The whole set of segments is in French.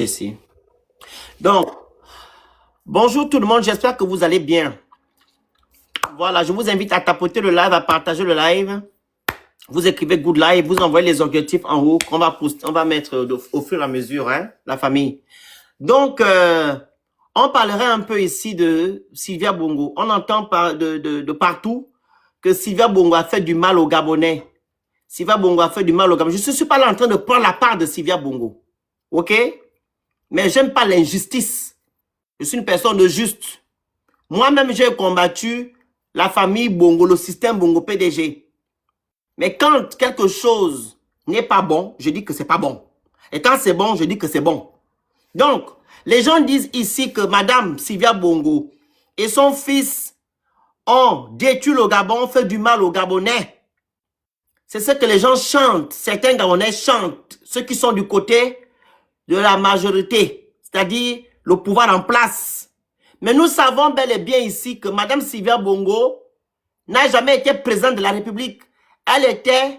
Ici. Donc, bonjour tout le monde, j'espère que vous allez bien. Voilà, je vous invite à tapoter le live, à partager le live. Vous écrivez good live, vous envoyez les objectifs en haut qu'on va poster, on va mettre au fur et à mesure, hein, la famille. Donc, on parlerait un peu ici de Sylvia Bongo. On entend de partout que Sylvia Bongo a fait du mal aux Gabonais. Sylvia Bongo a fait du mal aux Gabonais. Je ne suis pas là en train de prendre la part de Sylvia Bongo. OK? Mais j'aime pas l'injustice. Je suis une personne de juste. Moi-même, j'ai combattu la famille Bongo, le système Bongo PDG. Mais quand quelque chose n'est pas bon, je dis que c'est pas bon. Et quand c'est bon, je dis que c'est bon. Donc, les gens disent ici que Madame Sylvia Bongo et son fils ont détruit le Gabon, ont fait du mal aux Gabonais. C'est ce que les gens chantent. Certains Gabonais chantent. Ceux qui sont du côté de la majorité, c'est-à-dire le pouvoir en place. Mais nous savons bel et bien ici que Madame Sylvia Bongo n'a jamais été présidente de la République. Elle était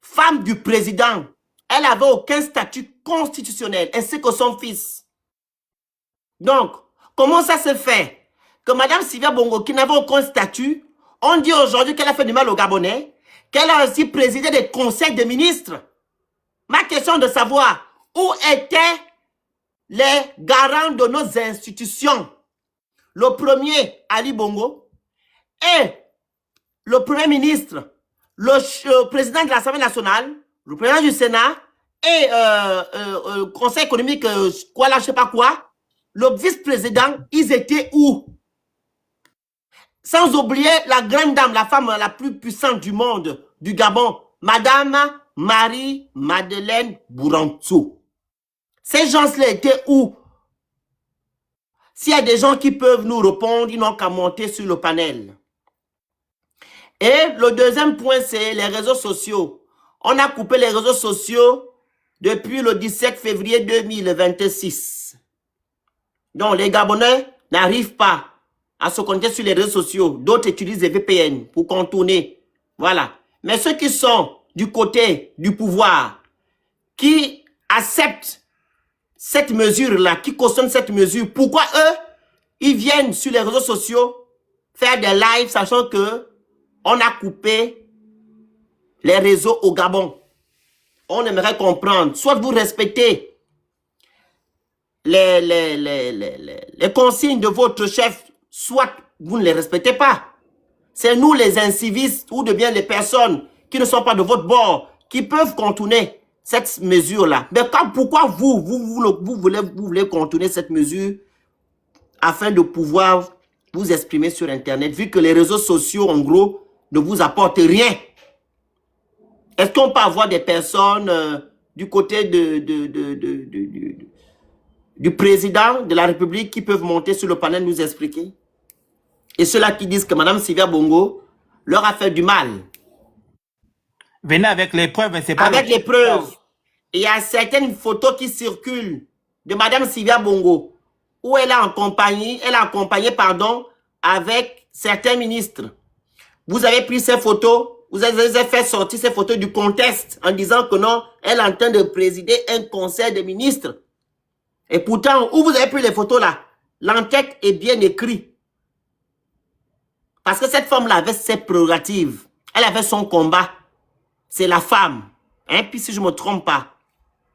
femme du président. Elle n'avait aucun statut constitutionnel, ainsi que son fils. Donc, comment ça se fait que Madame Sylvia Bongo, qui n'avait aucun statut, on dit aujourd'hui qu'elle a fait du mal aux Gabonais, qu'elle a aussi présidé des conseils de ministres. Ma question est de savoir où étaient les garants de nos institutions. Le premier, Ali Bongo, et le premier ministre, le président de l'Assemblée nationale, le président du Sénat, et conseil économique, quoi là, je sais pas quoi, le vice-président, ils étaient où? Sans oublier la grande dame, la femme la plus puissante du monde, du Gabon, Madame Marie-Madeleine Bourantou. Ces gens-là étaient où? S'il y a des gens qui peuvent nous répondre, ils n'ont qu'à monter sur le panel. Et le deuxième point, c'est les réseaux sociaux. On a coupé les réseaux sociaux depuis le 17 février 2026. Donc, les Gabonais n'arrivent pas à se connecter sur les réseaux sociaux. D'autres utilisent des VPN pour contourner. Voilà. Mais ceux qui sont du côté du pouvoir, qui acceptent cette mesure-là, qui cautionnent cette mesure, pourquoi eux, ils viennent sur les réseaux sociaux faire des lives, sachant que on a coupé les réseaux au Gabon? On aimerait comprendre. Soit vous respectez les consignes de votre chef, soit vous ne les respectez pas. C'est nous les incivistes ou de bien les personnes qui ne sont pas de votre bord qui peuvent contourner cette mesure-là. Mais pourquoi vous voulez contourner cette mesure afin de pouvoir vous exprimer sur Internet, vu que les réseaux sociaux, en gros, ne vous apportent rien? Est-ce qu'on peut avoir des personnes du côté du président de la République qui peuvent monter sur le panel nous expliquer? Et ceux-là qui disent que Mme Sylvia Bongo leur a fait du mal. Venez avec les preuves, c'est pas avec les preuves. Il y a certaines photos qui circulent de Mme Sylvia Bongo où elle a accompagné, pardon, avec certains ministres. Vous avez pris ces photos, vous avez fait sortir ces photos du contexte en disant que non, elle est en train de présider un conseil de ministres. Et pourtant, où vous avez pris les photos là, l'enquête est bien écrite. Parce que cette femme-là avait ses prérogatives. Elle avait son combat. C'est la femme, hein, puis si je ne me trompe pas,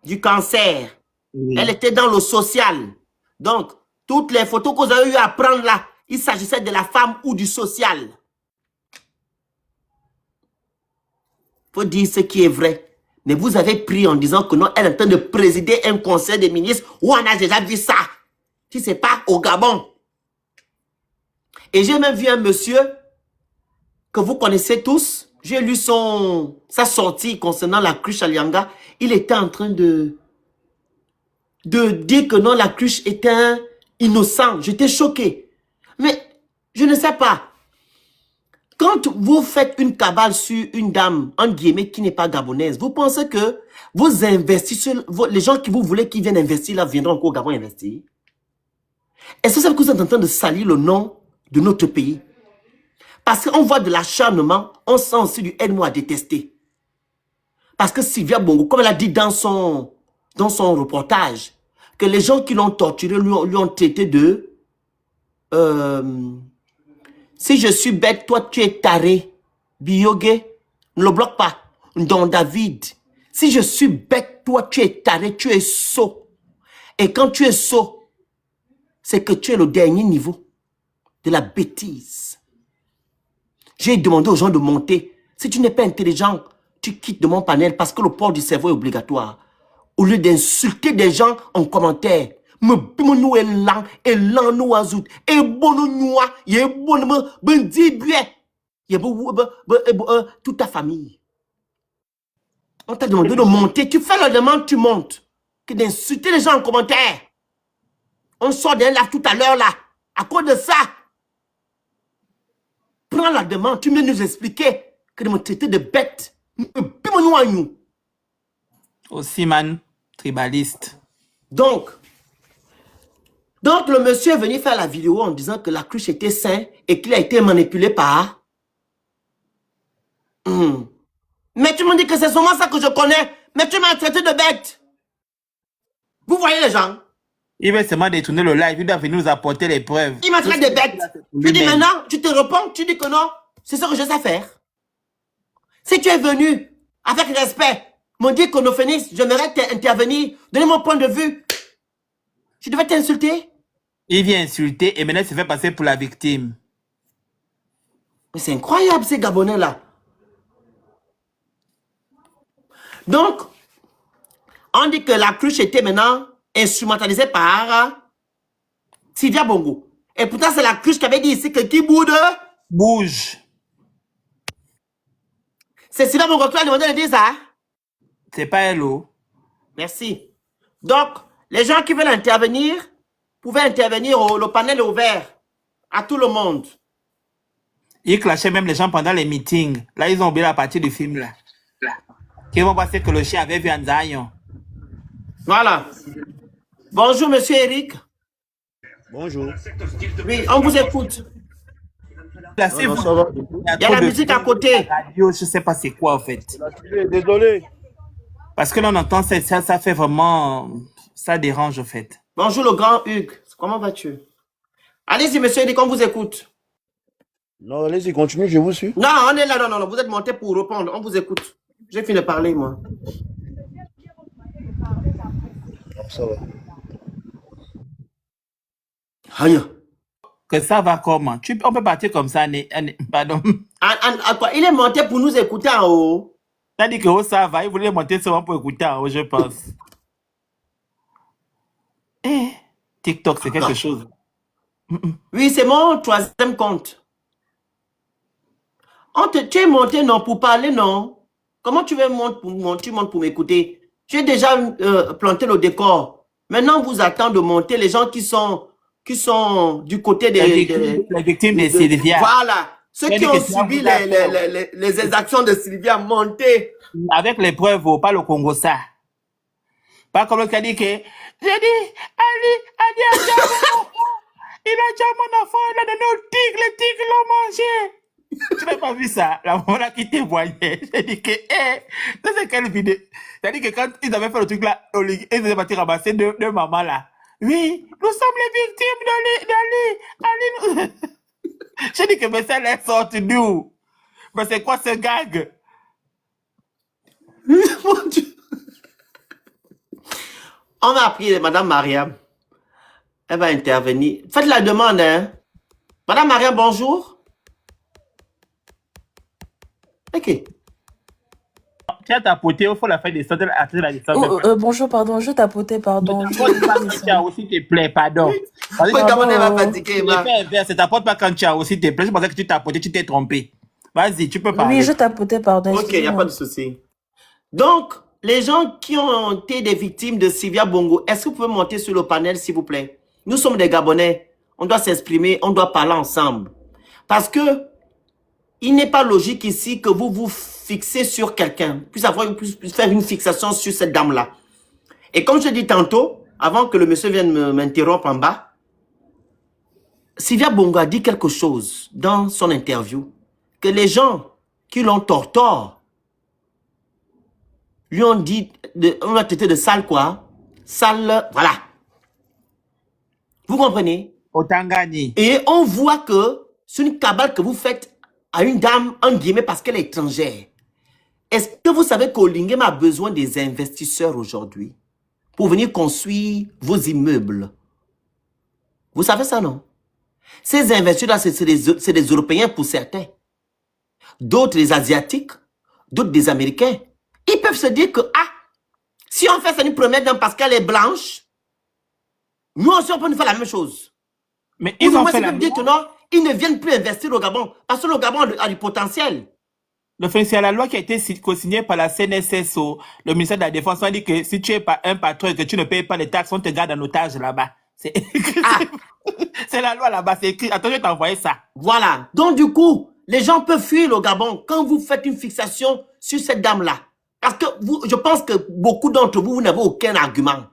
du cancer. Oui. Elle était dans le social. Donc, toutes les photos que vous avez eu à prendre là, il s'agissait de la femme ou du social. Il faut dire ce qui est vrai. Mais vous avez pris en disant que non, elle est en train de présider un conseil des ministres où on a déjà vu ça. Si ce n'est pas au Gabon. Et j'ai même vu un monsieur que vous connaissez tous. J'ai lu sa sortie concernant la cruche à Lianga. Il était en train de dire que non, la cruche était innocent. J'étais choqué. Mais je ne sais pas. Quand vous faites une cabale sur une dame, en guillemets, qui n'est pas gabonaise, vous pensez que vous investissez, les gens qui vous voulez qui viennent investir là, viendront encore au Gabon investir? Est-ce que vous êtes en train de salir le nom de notre pays? Parce qu'on voit de l'acharnement, on sent aussi du haine-moi à détester. Parce que Sylvia Bongo, comme elle a dit dans dans son reportage que les gens qui l'ont torturé lui ont traité de si je suis bête, toi tu es taré. Biyoge, ne le bloque pas. Don David, si je suis bête, toi tu es taré, tu es sot. Et quand tu es sot, c'est que tu es le dernier niveau de la bêtise. J'ai demandé aux gens de monter. Si tu n'es pas intelligent, tu quittes de mon panel parce que le port du cerveau est obligatoire. Au lieu d'insulter des gens en commentaire. Me bimonu elan nou azout. E bono noua, ye bono me bendi bué. Ye toute ta famille. On t'a demandé de monter. Tu fais la demande, tu montes. Que d'insulter les gens en commentaire. On sort d'un live tout à l'heure là. À cause de ça. Prends la demande. Tu viens nous expliquer que de me traiter de bête. Aussi, man, tribaliste. Donc, le monsieur est venu faire la vidéo en disant que la cruche était saine et qu'il a été manipulé par... Mais tu me dis que c'est seulement ça que je connais. Mais tu m'as traité de bête. Vous voyez les gens? Il veut seulement détourner le live. Il doit venir nous apporter les preuves. Il m'a traité de bête. Tu dis maintenant, tu te réponds, tu dis que non. C'est ce que je sais faire. Si tu es venu avec respect, me dire qu'Onophénix, j'aimerais intervenir, donner mon point de vue, je devais t'insulter. Il vient insulter et maintenant il se fait passer pour la victime. Mais c'est incroyable ces Gabonais-là. Donc, on dit que la cruche était maintenant instrumentalisée par Sylvia Bongo. Et pourtant, c'est la cruche qui avait dit ici que qui boude. Bouge. C'est Sylvia Bongo qui a demandé de dire ça. C'est pas hello. Merci. Donc, les gens qui veulent intervenir pouvaient intervenir. Le panel est ouvert à tout le monde. Ils clashaient même les gens pendant les meetings. Là, ils ont oublié la partie du film là. Qui vont penser que le chien avait vu un Zion. Voilà. Bonjour, monsieur Eric. Bonjour. Oui, on vous écoute. Placez-vous. Il y a la musique à côté. Radio, je sais pas c'est quoi en fait. Désolé. Parce que là, on entend ça fait vraiment... Ça dérange en fait. Bonjour, le grand Hugues. Comment vas-tu? Allez-y, monsieur Eric, on vous écoute. Non, allez-y, continue, je vous suis. Non, on est là, non, vous êtes monté pour répondre, on vous écoute. J'ai fini de parler, moi. Ça va. Aïe. Que ça va comment? On peut partir comme ça, pardon. Quoi? Il est monté pour nous écouter en haut. T'as dit que oh, ça va, il voulait monter seulement pour écouter en haut, je pense. TikTok, c'est quelque chose. Oui, c'est mon troisième compte. Tu es monté, non, pour parler, non? Comment tu veux monter pour m'écouter? Tu as déjà planté le décor. Maintenant, vous attend de monter les gens qui sont du côté des... Les victimes de Sylvia. Voilà. Ceux qui ont subi les exactions de Sylvia, monter. Avec les preuves, pas le Congo, ça. Pas comme l'autre qui a dit que... J'ai dit, Ali a déjà mon enfant. Il a déjà mon enfant, il a donné au tigre, les tigres l'ont mangé. Tu n'as pas vu ça? La maman là qui témoignait. J'ai dit que, ça c'est quelle vidéo? J'ai dit que quand ils avaient fait le truc là, ils étaient partis ramasser deux mamans là. Oui, nous sommes les victimes d'Ali. J'ai dit que, mais ça les sort d'où? Mais c'est quoi ce gag? Mon Dieu. On a appris Madame Mariam. Elle va intervenir. Faites la demande, hein. Madame Mariam, bonjour. Ok. Tu as tapoté, il faut la faire descendre, la descendre. Bonjour, pardon, je tapotais, pardon. S'il te plaît, pardon. Oui, comment elle va fatiguer, c'est ta porte pas quand tu as aussi te plaît. Je pensais que tu tapotais, tu t'es trompé. Vas-y, tu peux parler. Oui, je tapotais, pardon. Ok, il n'y a pas de souci. Donc, les gens qui ont été des victimes de Sylvia Bongo, est-ce que vous pouvez monter sur le panel, s'il vous plaît? Nous sommes des Gabonais. On doit s'exprimer, on doit parler ensemble. Parce que il n'est pas logique ici que vous vous fixez sur quelqu'un, puisse faire une fixation sur cette dame-là. Et comme je dis tantôt, avant que le monsieur vienne m'interrompre en bas, Sylvia Bongo a dit quelque chose dans son interview, que les gens qui l'ont torturé lui ont dit, on l'a traité de sale quoi. sale. Voilà. Vous comprenez? Otangani. Et on voit que c'est une cabale que vous faites à une dame, en guillemets, parce qu'elle est étrangère. Est-ce que vous savez qu'Olingem a besoin des investisseurs aujourd'hui pour venir construire vos immeubles? Vous savez ça, non? Ces investisseurs-là, c'est des Européens pour certains. D'autres, des Asiatiques. D'autres, des Américains. Ils peuvent se dire que, ah, si on fait ça une première dame parce qu'elle est blanche, nous aussi, on peut nous faire la même chose. Mais ils ont fait la même chose. Dire que non, ils ne viennent plus investir au Gabon. Parce que le Gabon a du potentiel. C'est la loi qui a été co-signée par la CNSSO, le ministère de la Défense. On dit que si tu es pas un patron et que tu ne payes pas les taxes, on te garde en otage là-bas. C'est la loi là-bas, c'est écrit. Attends, je vais t'envoyer ça. Voilà. Donc, du coup, les gens peuvent fuir le Gabon quand vous faites une fixation sur cette dame-là. Parce que je pense que beaucoup d'entre vous, vous n'avez aucun argument.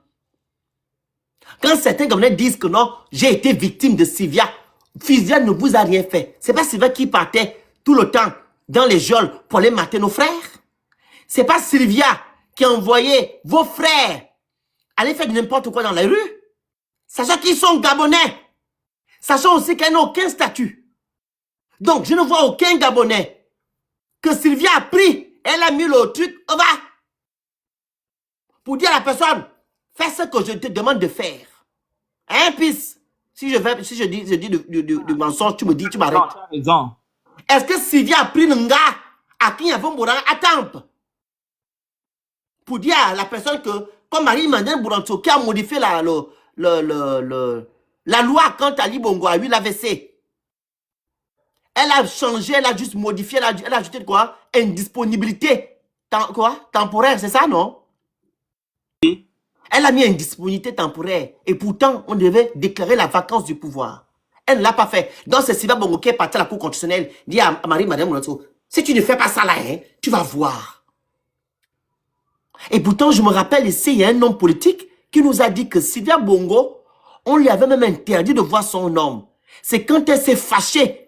Quand certains Gabonais disent que non, j'ai été victime de Sylvia, Sylvia ne vous a rien fait. C'est pas Sylvia qui partait tout le temps dans les geôles pour aller mater nos frères. C'est pas Sylvia qui a envoyé vos frères aller faire n'importe quoi dans la rue. Sachant qu'ils sont Gabonais. Sachant aussi qu'elle n'a aucun statut. Donc, je ne vois aucun Gabonais que Sylvia a pris. Elle a mis le truc au bas. Pour dire à la personne, fais ce que je te demande de faire. Hein, pisse? Si je dis du mensonge, tu me dis, tu m'arrêtes. Tu as raison. Est-ce que Sylvia a pris le gars à qui il y avait un bourrang à Tampe? Pour dire à la personne que, comme Marie-Mandel Bouranto, qui a modifié la loi quand Ali Bongo a eu l'AVC. Elle a changé, elle a juste modifié, elle a ajouté quoi? Indisponibilité temporaire, c'est ça, non? Oui. Elle a mis indisponibilité temporaire. Et pourtant, on devait déclarer la vacance du pouvoir. Elle ne l'a pas fait. Donc, c'est Sylvia Bongo qui est parti à la Cour constitutionnelle, dit à Marie-Madame Bouranto, si tu ne fais pas ça là, hein, tu vas voir. Et pourtant, je me rappelle ici, il y a un homme politique qui nous a dit que Sylvia Bongo, on lui avait même interdit de voir son nom. C'est quand elle s'est fâchée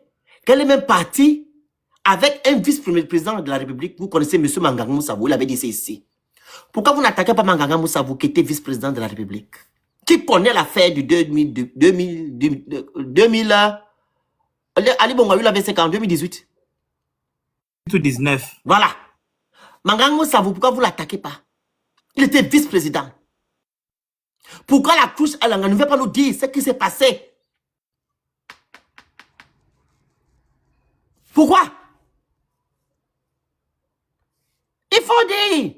qu'elle est même partie avec un vice-premier président de la République. Vous connaissez M. Manganga Moussabou, il avait dit ça ici. Pourquoi vous n'attaquez pas Manganga Moussabou qui était vice-président de la République? Qui connaît l'affaire du 2000 Ali Bongo a eu l'AVC en 2018. 2019. Voilà. Manganga Moussabou, pourquoi vous ne l'attaquez pas? Il était vice-président. Pourquoi la couche Alanga ne veut pas nous dire ce qui s'est passé? Pourquoi? Il faut dire.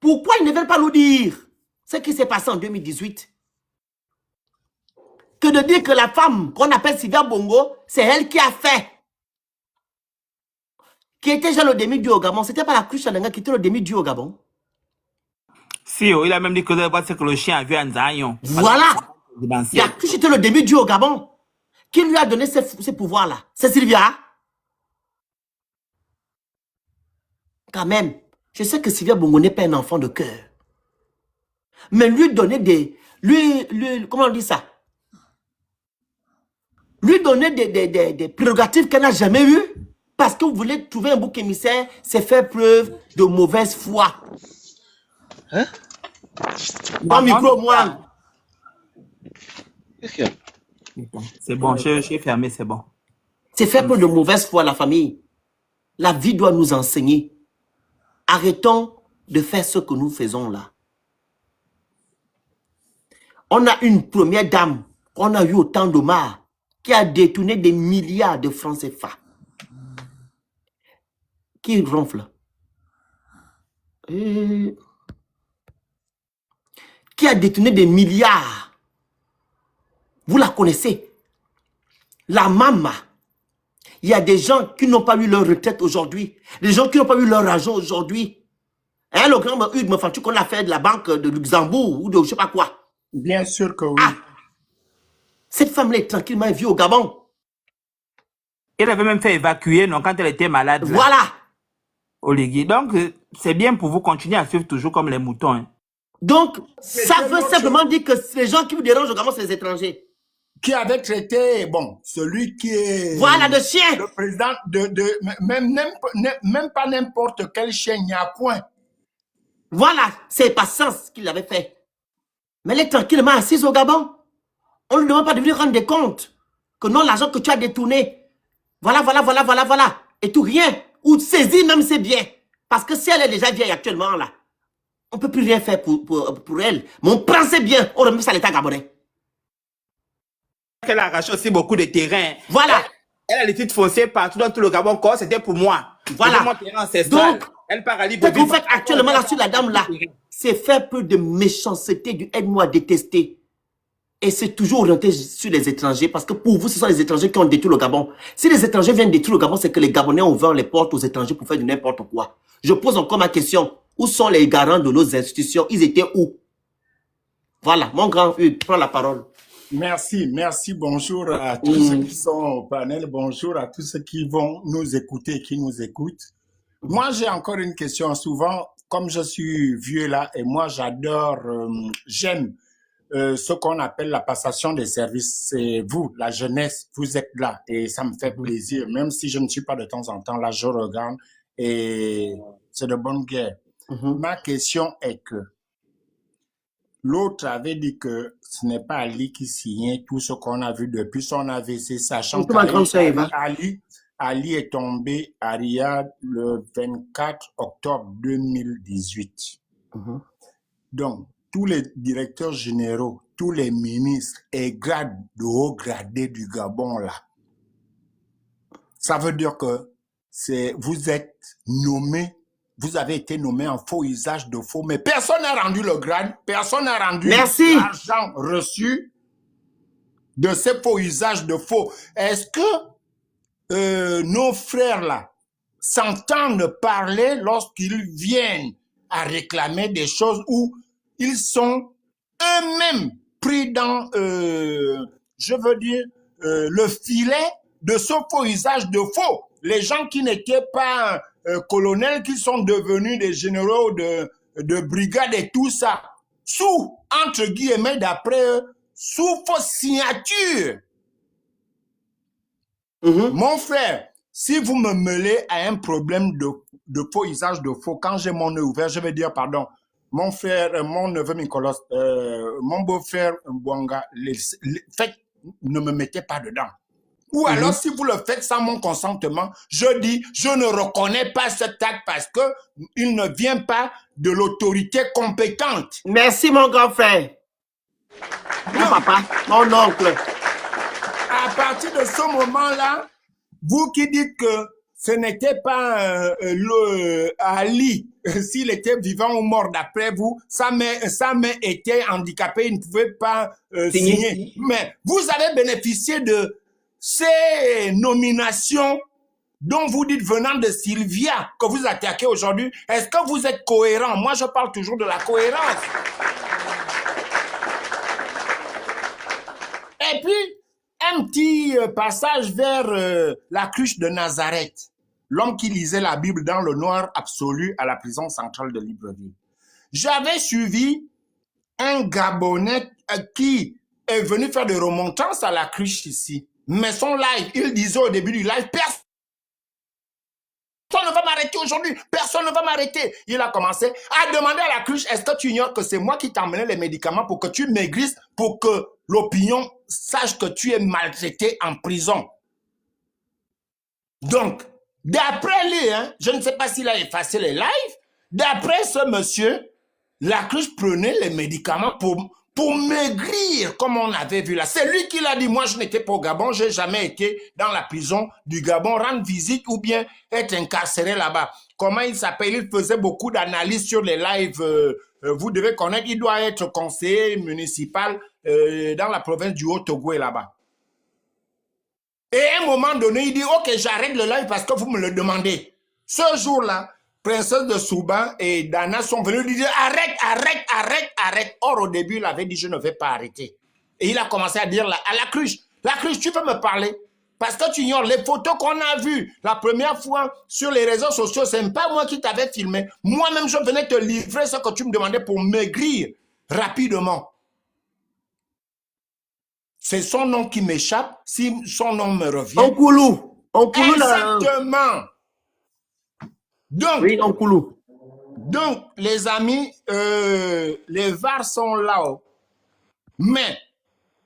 Pourquoi ils ne veulent pas nous dire ce qui s'est passé en 2018? Que de dire que la femme qu'on appelle Sylvia Bongo, c'est elle qui a fait. Qui était déjà le demi-dieu au Gabon. C'était pas la couche Alanga qui était le demi-dieu au Gabon. Si, il a même dit que c'est que le chien a vu un Zayon. Voilà. Il a cru que c'était le demi-dieu au Gabon. Qui lui a donné ces pouvoirs-là? C'est Sylvia. Quand même, je sais que Sylvia Bongo n'est pas un enfant de cœur. Mais lui donner des... comment on dit ça? Lui donner des prérogatives qu'elle n'a jamais eues. Parce que vous voulez trouver un bouc émissaire, c'est faire preuve de mauvaise foi. Hein? Mon micro, moi. Qu'est-ce qu'il y a? C'est bon, j'ai fermé, c'est bon. C'est faire preuve de mauvaise foi, la famille. La vie doit nous enseigner. Arrêtons de faire ce que nous faisons là. On a une première dame qu'on a eu au temps d'Omar qui a détourné des milliards de francs CFA. Qui ronfle? Qui a détourné des milliards? Vous la connaissez? La Mama. Il y a des gens qui n'ont pas eu leur retraite aujourd'hui. Des gens qui n'ont pas eu leur argent aujourd'hui. Hein, le grand Hugues Mofantu qu'on a fait de la banque de Luxembourg ou de je sais pas quoi. Bien sûr que oui. Ah, cette femme-là est tranquillement vue au Gabon. Elle avait même fait évacuer non, quand elle était malade. Là, Voilà. Oligui. Donc, c'est bien pour vous continuer à suivre toujours comme les moutons. Hein. Donc, ça veut simplement dire que les gens qui vous dérangent au Gabon, c'est les étrangers. Qui avait traité, bon, celui qui est... Voilà, de chien. Le président même pas n'importe quel chien, il n'y a point. Voilà, c'est pas sens qu'il avait fait. Mais elle est tranquillement assise au Gabon. On ne lui demande pas de venir rendre des comptes. Que non, l'argent que tu as détourné. Voilà. Et tout, rien. Ou saisir même ses biens. Parce que si elle est déjà vieille actuellement, là, on ne peut plus rien faire pour elle. Mais on prend ses biens, on remet ça à l'État gabonais. Elle a arraché aussi beaucoup de terrain. Voilà. Elle a les titres fonciers partout dans tout le Gabon. C'était pour moi. Voilà. Mon terrain ancestral. Donc, elle part à ce que vous faites actuellement là sur la dame là, c'est faire peu de méchanceté, du aide-moi à détester. Et c'est toujours orienté sur les étrangers, parce que pour vous, ce sont les étrangers qui ont détruit le Gabon. Si les étrangers viennent détruire le Gabon, c'est que les Gabonais ont ouvert les portes aux étrangers pour faire du n'importe quoi. Je pose encore ma question. Où sont les garants de nos institutions? Ils étaient où? Voilà, mon grand Hugues, prends la parole. Merci, bonjour à tous ceux qui sont au panel, bonjour à tous ceux qui vont nous écouter, qui nous écoutent. Moi, j'ai encore une question. Souvent, comme je suis vieux là, et moi, j'adore, j'aime ce qu'on appelle la passation des services. C'est vous, la jeunesse, vous êtes là et ça me fait plaisir. Même si je ne suis pas de temps en temps là, je regarde et c'est de bonne guerre. Ma question est que l'autre avait dit que ce n'est pas Ali qui signait tout ce qu'on a vu depuis son AVC, sachant qu'Ali est tombé à Riyad le 24 octobre 2018. Donc, tous les directeurs généraux, tous les ministres et grades de haut gradé du Gabon, là, ça veut dire que vous êtes nommé, vous avez été nommé en faux usage de faux, mais personne n'a rendu le grade, personne n'a rendu l'argent reçu de ces faux usages de faux. Est-ce que nos frères là s'entendent parler lorsqu'ils viennent à réclamer des choses où ils sont eux-mêmes pris dans, je veux dire, le filet de ce faux usage de faux? Les gens qui n'étaient pas colonels, qui sont devenus des généraux de brigade et tout ça, sous, entre guillemets, d'après eux, sous fausse signature. Mon frère, si vous me mêlez à un problème de faux usage de faux, quand j'ai mon œil ouvert, je vais dire pardon. Mon frère, mon neveu Mikolos, mon beau-frère Mbouanga, faites, ne me mettez pas dedans. Ou alors, si vous le faites sans mon consentement, je dis, je ne reconnais pas cet acte parce que il ne vient pas de l'autorité compétente. Merci, mon grand frère. Mon papa, mon oncle. À partir de ce moment-là, vous qui dites que ce n'était pas Ali, s'il était vivant ou mort d'après vous, sa main était handicapée, il ne pouvait pas signer. Mais vous avez bénéficié de ces nominations dont vous dites venant de Sylvia, que vous attaquez aujourd'hui. Est-ce que vous êtes cohérent? Moi, je parle toujours de la cohérence. Et puis, un petit passage vers la cruche de Nazareth, l'homme qui lisait la Bible dans le noir absolu à la prison centrale de Libreville. J'avais suivi un Gabonais qui est venu faire des remontrances à la cruche ici. Mais son live, il disait au début du live, personne ne va m'arrêter aujourd'hui, personne ne va m'arrêter. Il a commencé à demander à la cruche, est-ce que tu ignores que c'est moi qui t'emmenais les médicaments pour que tu maigrisses, pour que l'opinion sache que tu es maltraité en prison. Donc, d'après lui, hein, je ne sais pas s'il a effacé les lives, d'après ce monsieur, la cruche prenait les médicaments pour maigrir, comme on avait vu là. C'est lui qui l'a dit. Moi, je n'étais pas au Gabon, je n'ai jamais été dans la prison du Gabon, rendre visite ou bien être incarcéré là-bas. Comment il s'appelle? Il faisait beaucoup d'analyses sur les lives. Vous devez connaître, il doit être conseiller municipal dans la province du Haut-Togo là-bas. Et à un moment donné, il dit, ok, j'arrête le live parce que vous me le demandez. Ce jour-là, Princesse de Souban et Dana sont venus lui dire, arrête. Or, au début, il avait dit, je ne vais pas arrêter. Et il a commencé à dire à la cruche, tu peux me parler? Parce que tu ignores les photos qu'on a vues la première fois sur les réseaux sociaux. Ce n'est pas moi qui t'avais filmé. Moi-même, je venais te livrer ce que tu me demandais pour maigrir rapidement. C'est son nom qui m'échappe. Si son nom me revient. Onkoulou. Exactement. Donc, oui, Onkoulou. Donc, les amis, les VAR sont là. Mais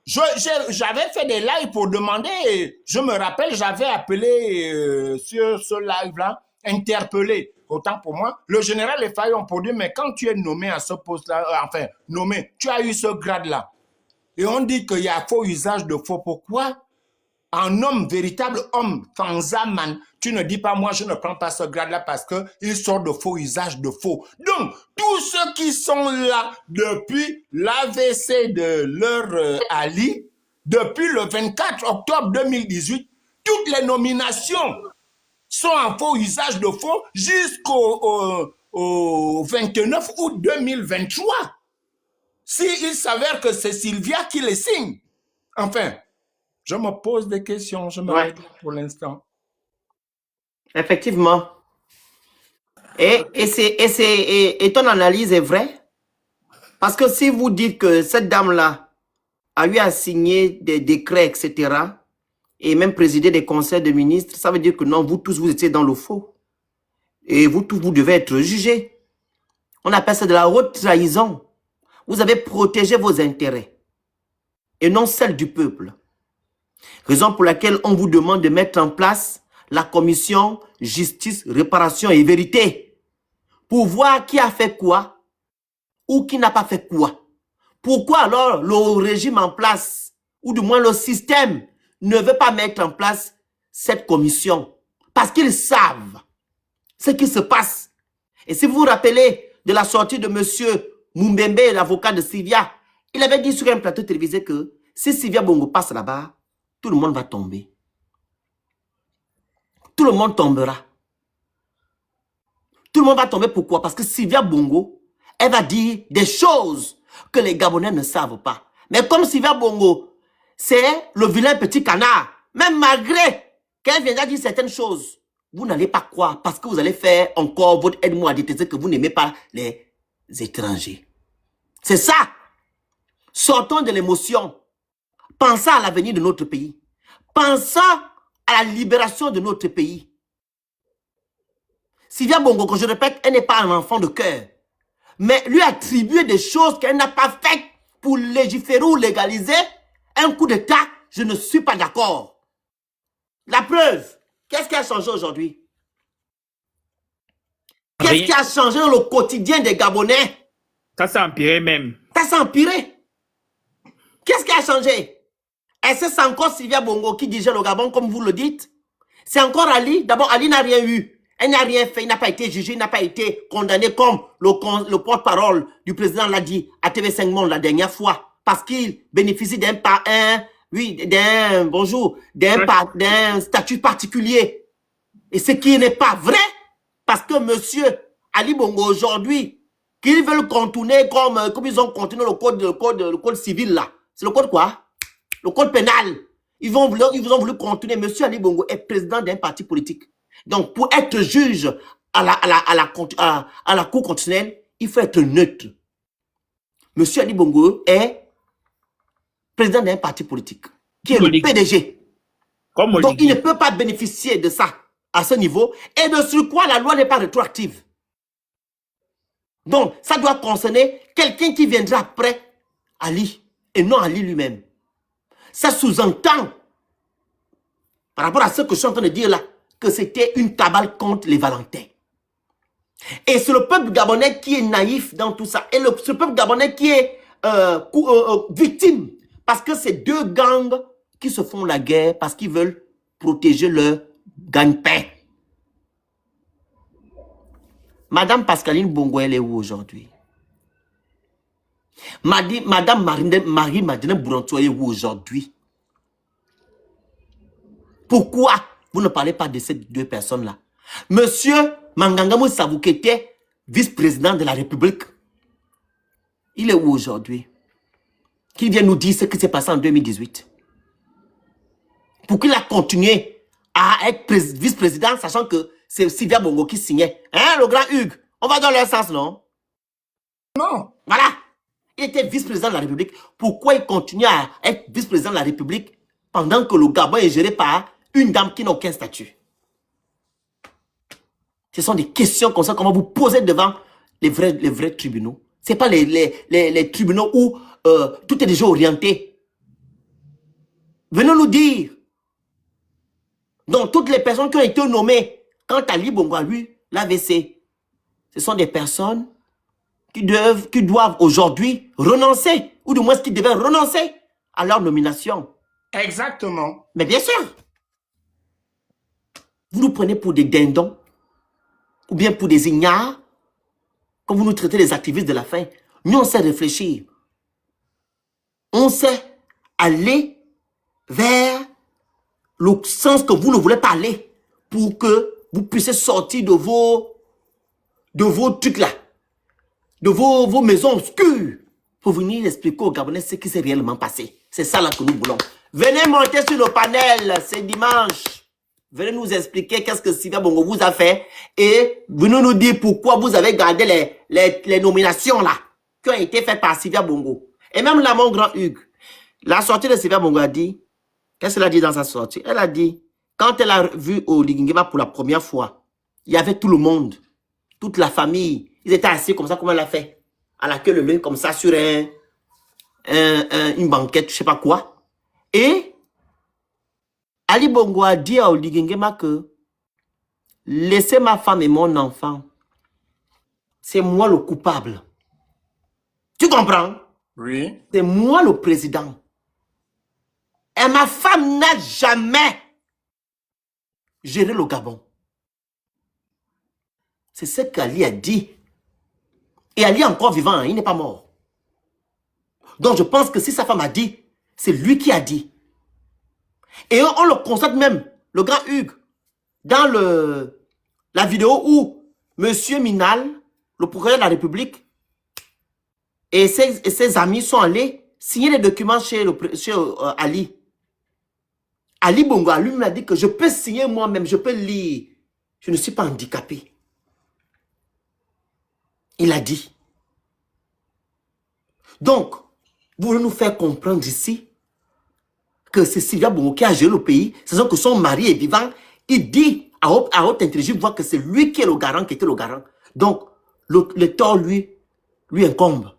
j'avais fait des lives pour demander, et je me rappelle, j'avais appelé sur ce live-là, interpellé. Autant pour moi, le général Effayon pour dire, mais quand tu es nommé à ce poste-là, enfin, nommé, tu as eu ce grade-là. Et on dit qu'il y a faux usage de faux. Pourquoi un homme, véritable homme, Tanzaman, tu ne dis pas, moi, je ne prends pas ce grade-là parce qu'il sort de faux usage de faux. Donc, tous ceux qui sont là depuis l'AVC de leur Ali, depuis le 24 octobre 2018, toutes les nominations sont en faux usage de faux jusqu'au 29 août 2023. S'il s'avère que c'est Sylvia qui les signe. Enfin, je me pose des questions, je me règle pour l'instant. Effectivement. Et ton analyse est vraie. Parce que si vous dites que cette dame-là a eu à signer des décrets, etc., et même présider des conseils de ministres, ça veut dire que non, vous tous, vous étiez dans le faux. Et vous tous, vous devez être jugés. On appelle ça de la haute trahison. Vous avez protégé vos intérêts et non celles du peuple. Raison pour laquelle on vous demande de mettre en place la commission justice, réparation et vérité pour voir qui a fait quoi ou qui n'a pas fait quoi. Pourquoi alors le régime en place, ou du moins le système, ne veut pas mettre en place cette commission? Parce qu'ils savent ce qui se passe. Et si vous vous rappelez de la sortie de M. Mumbembe, l'avocat de Sylvia, il avait dit sur un plateau télévisé que si Sylvia Bongo passe là-bas, tout le monde va tomber. Tout le monde tombera. Tout le monde va tomber. Pourquoi? Parce que Sylvia Bongo, elle va dire des choses que les Gabonais ne savent pas. Mais comme Sylvia Bongo, c'est le vilain petit canard, même malgré qu'elle viendra dire certaines choses, vous n'allez pas croire parce que vous allez faire encore votre aide-moi à détester que vous n'aimez pas les étrangers. C'est ça. Sortons de l'émotion. Pensons à l'avenir de notre pays. Pensons à la libération de notre pays. Sylvia Bongo, que je répète, elle n'est pas un enfant de cœur. Mais lui attribuer des choses qu'elle n'a pas faites pour légiférer ou légaliser un coup d'État, je ne suis pas d'accord. La preuve, qu'est-ce qui a changé aujourd'hui? Qu'est-ce qui a changé dans le quotidien des Gabonais? Ça s'est empiré même. Ça s'est empiré. Qu'est-ce qui a changé? Est-ce que c'est encore Sylvia Bongo qui dirigeait le Gabon, comme vous le dites? C'est encore Ali? D'abord, Ali n'a rien eu. Elle n'a rien fait, il n'a pas été jugé, il n'a pas été condamné comme le porte-parole du président l'a dit à TV5 Monde la dernière fois. Parce qu'il bénéficie d'un statut particulier. Et ce qui n'est pas vrai, parce que monsieur Ali Bongo aujourd'hui, qu'ils veulent contourner comme ils ont contourné le code civil là. C'est le code quoi? Le code pénal. Ils vous ont voulu contourner. Monsieur Ali Bongo est président d'un parti politique. Donc, pour être juge à la Cour constitutionnelle, il faut être neutre. Monsieur Ali Bongo est président d'un parti politique, qui est le PDG. Donc, il ne peut pas bénéficier de ça à ce niveau. Et de ce quoi la loi n'est pas rétroactive. Donc, ça doit concerner quelqu'un qui viendra après Ali, et non Ali lui-même. Ça sous-entend, par rapport à ce que je suis en train de dire là, que c'était une cabale contre les Valentins. Et c'est le peuple gabonais qui est naïf dans tout ça. Et ce peuple gabonais qui est victime. Parce que c'est deux gangs qui se font la guerre parce qu'ils veulent protéger leur gagne-pain. Madame Pascaline Bongo, elle est où aujourd'hui? Madame Marie-Madeleine Bourantou, elle est où aujourd'hui? Pourquoi vous ne parlez pas de ces deux personnes-là? Monsieur Manganga Moussabou, qui était vice-président de la République, il est où aujourd'hui? Qu'il vienne nous dire ce qui s'est passé en 2018. Pour qu'il a continué à être vice-président, sachant que c'est Sylvia Bongo qui signait. Hein, le grand Hugues? On va dans leur sens, non? Non. Voilà. Il était vice-président de la République. Pourquoi il continue à être vice-président de la République pendant que le Gabon est géré par une dame qui n'a aucun statut? Ce sont des questions comme ça qu'on va vous poser devant les vrais tribunaux. Ce n'est pas les tribunaux où tout est déjà orienté. Venez nous dire. Donc, toutes les personnes qui ont été nommées, quant à Ali Bongo, lui, l'AVC, ce sont des personnes qui doivent aujourd'hui renoncer, ou du moins qui devaient renoncer à leur nomination. Exactement. Mais bien sûr, vous nous prenez pour des dindons, ou bien pour des ignares, quand vous nous traitez des activistes de la faim. Nous, on sait réfléchir. On sait aller vers le sens que vous ne voulez pas aller pour que vous puissiez sortir de vos trucs là, de vos maisons obscures, pour venir expliquer aux Gabonais ce qui s'est réellement passé. C'est ça là que nous voulons. Venez monter sur le panel, c'est dimanche. Venez nous expliquer qu'est-ce que Sylvia Bongo vous a fait et venez nous dire pourquoi vous avez gardé les nominations là qui ont été faites par Sylvia Bongo. Et même là, mon grand Hugues, la sortie de Sylvia Bongo a dit, qu'est-ce qu'elle a dit dans sa sortie? Elle a dit, quand elle a vu Oligingema pour la première fois, il y avait tout le monde, toute la famille. Ils étaient assis comme ça, comme elle a fait. À la queue leu, comme ça, sur une banquette, je sais pas quoi. Et Ali Bongo a dit à Oligingema que laissez ma femme et mon enfant. C'est moi le coupable. Tu comprends? Oui. C'est moi le président. Et ma femme n'a jamais géré le Gabon. C'est ce qu'Ali a dit. Et Ali est encore vivant, hein, il n'est pas mort. Donc je pense que si sa femme a dit, c'est lui qui a dit. Et on le constate même, le grand Hugues, dans la vidéo où M. Minal, le procureur de la République, et ses amis sont allés signer des documents chez Ali. Ali Bongo lui-même a dit que je peux signer moi-même, je peux lire. Je ne suis pas handicapé. Il a dit. Donc, vous voulez nous faire comprendre ici que c'est Sylvia Bongo qui a géré le pays, c'est que son mari est vivant. Il dit à haute intelligence, voit que c'est lui qui est le garant, qui était le garant. Donc, le tort lui incombe.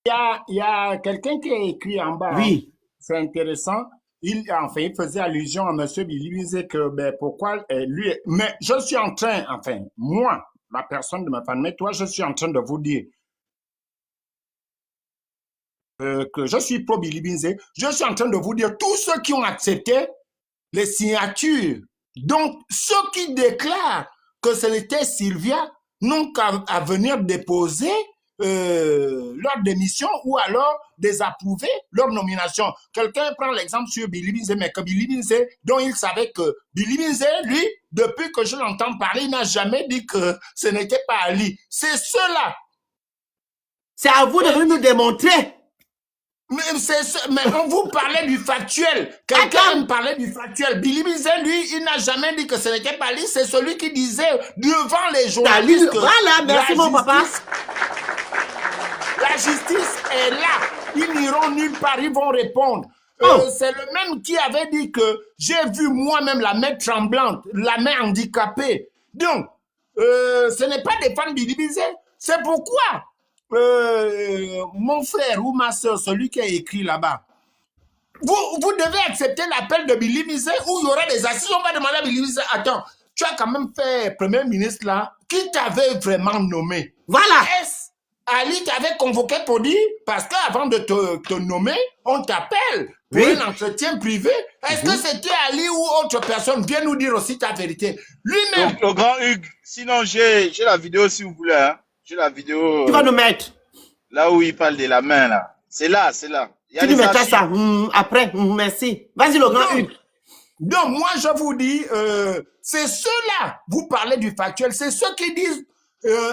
Il y a quelqu'un qui a écrit en bas. Oui. C'est intéressant. Il faisait allusion à M. Billy, il disait que pourquoi lui. Mais je suis en train, moi, la personne de ma famille, toi, je suis en train de vous dire que je suis pro Billy Binze. Je suis en train de vous dire tous ceux qui ont accepté les signatures. Donc, ceux qui déclarent que ce n'était Sylvia n'ont qu'à venir déposer leur démission ou alors désapprouver leur nomination. Quelqu'un prend l'exemple sur Billy Binze, mais que Billy Binze, dont il savait que Billy Binze, lui, depuis que je l'entends parler, il n'a jamais dit que ce n'était pas Ali. C'est cela. C'est à vous de venir nous démontrer. Mais on vous parlait du factuel. Quelqu'un me parlait du factuel. Billy Binze, lui, il n'a jamais dit que ce n'était pas lui. C'est celui qui disait devant les journalistes. Voilà, merci mon papa. La justice est là. Ils n'iront nulle part, ils vont répondre. C'est le même qui avait dit que j'ai vu moi-même la main tremblante, la main handicapée. Donc, ce n'est pas des fans de Billy Binze. C'est pourquoi mon frère ou ma soeur, celui qui a écrit là-bas, vous devez accepter l'appel de Billy Binze où il y aura des assises. On va demander à Billy Binze, attends, tu as quand même fait Premier ministre là, qui t'avait vraiment nommé? Voilà. Ali t'avait convoqué pour dire, parce qu'avant de te nommer, on t'appelle pour un entretien privé. Est-ce que c'était Ali ou autre personne? Viens nous dire aussi ta vérité. Lui-même. Donc, le grand Hugues, sinon j'ai la vidéo si vous voulez. Hein. J'ai la vidéo. Tu vas nous mettre. Là où il parle de la main, là. C'est là, c'est là. Tu nous mettras ça après. Merci. Vas-y, le grand Hugues. Donc, moi, je vous dis, c'est ceux-là, vous parlez du factuel, c'est ceux qui disent,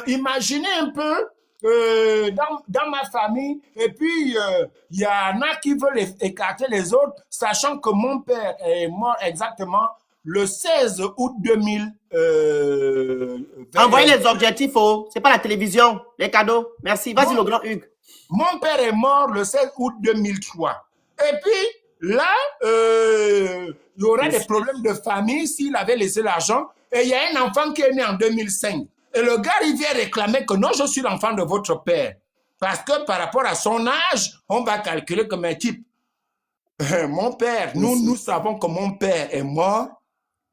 imaginez un peu, dans ma famille, et puis il y en a qui veulent écarter les autres, sachant que mon père est mort exactement le 16 août 2000. Envoyez les objectifs, c'est pas la télévision, les cadeaux. Merci. Vas-y, le grand Hugues. Mon père est mort le 16 août 2003. Et puis, là, il y aurait des problèmes de famille s'il avait laissé l'argent. Et il y a un enfant qui est né en 2005. Et le gars, il vient réclamer que non, je suis l'enfant de votre père. Parce que par rapport à son âge, on va calculer comme un type. Mon père, nous savons que mon père est mort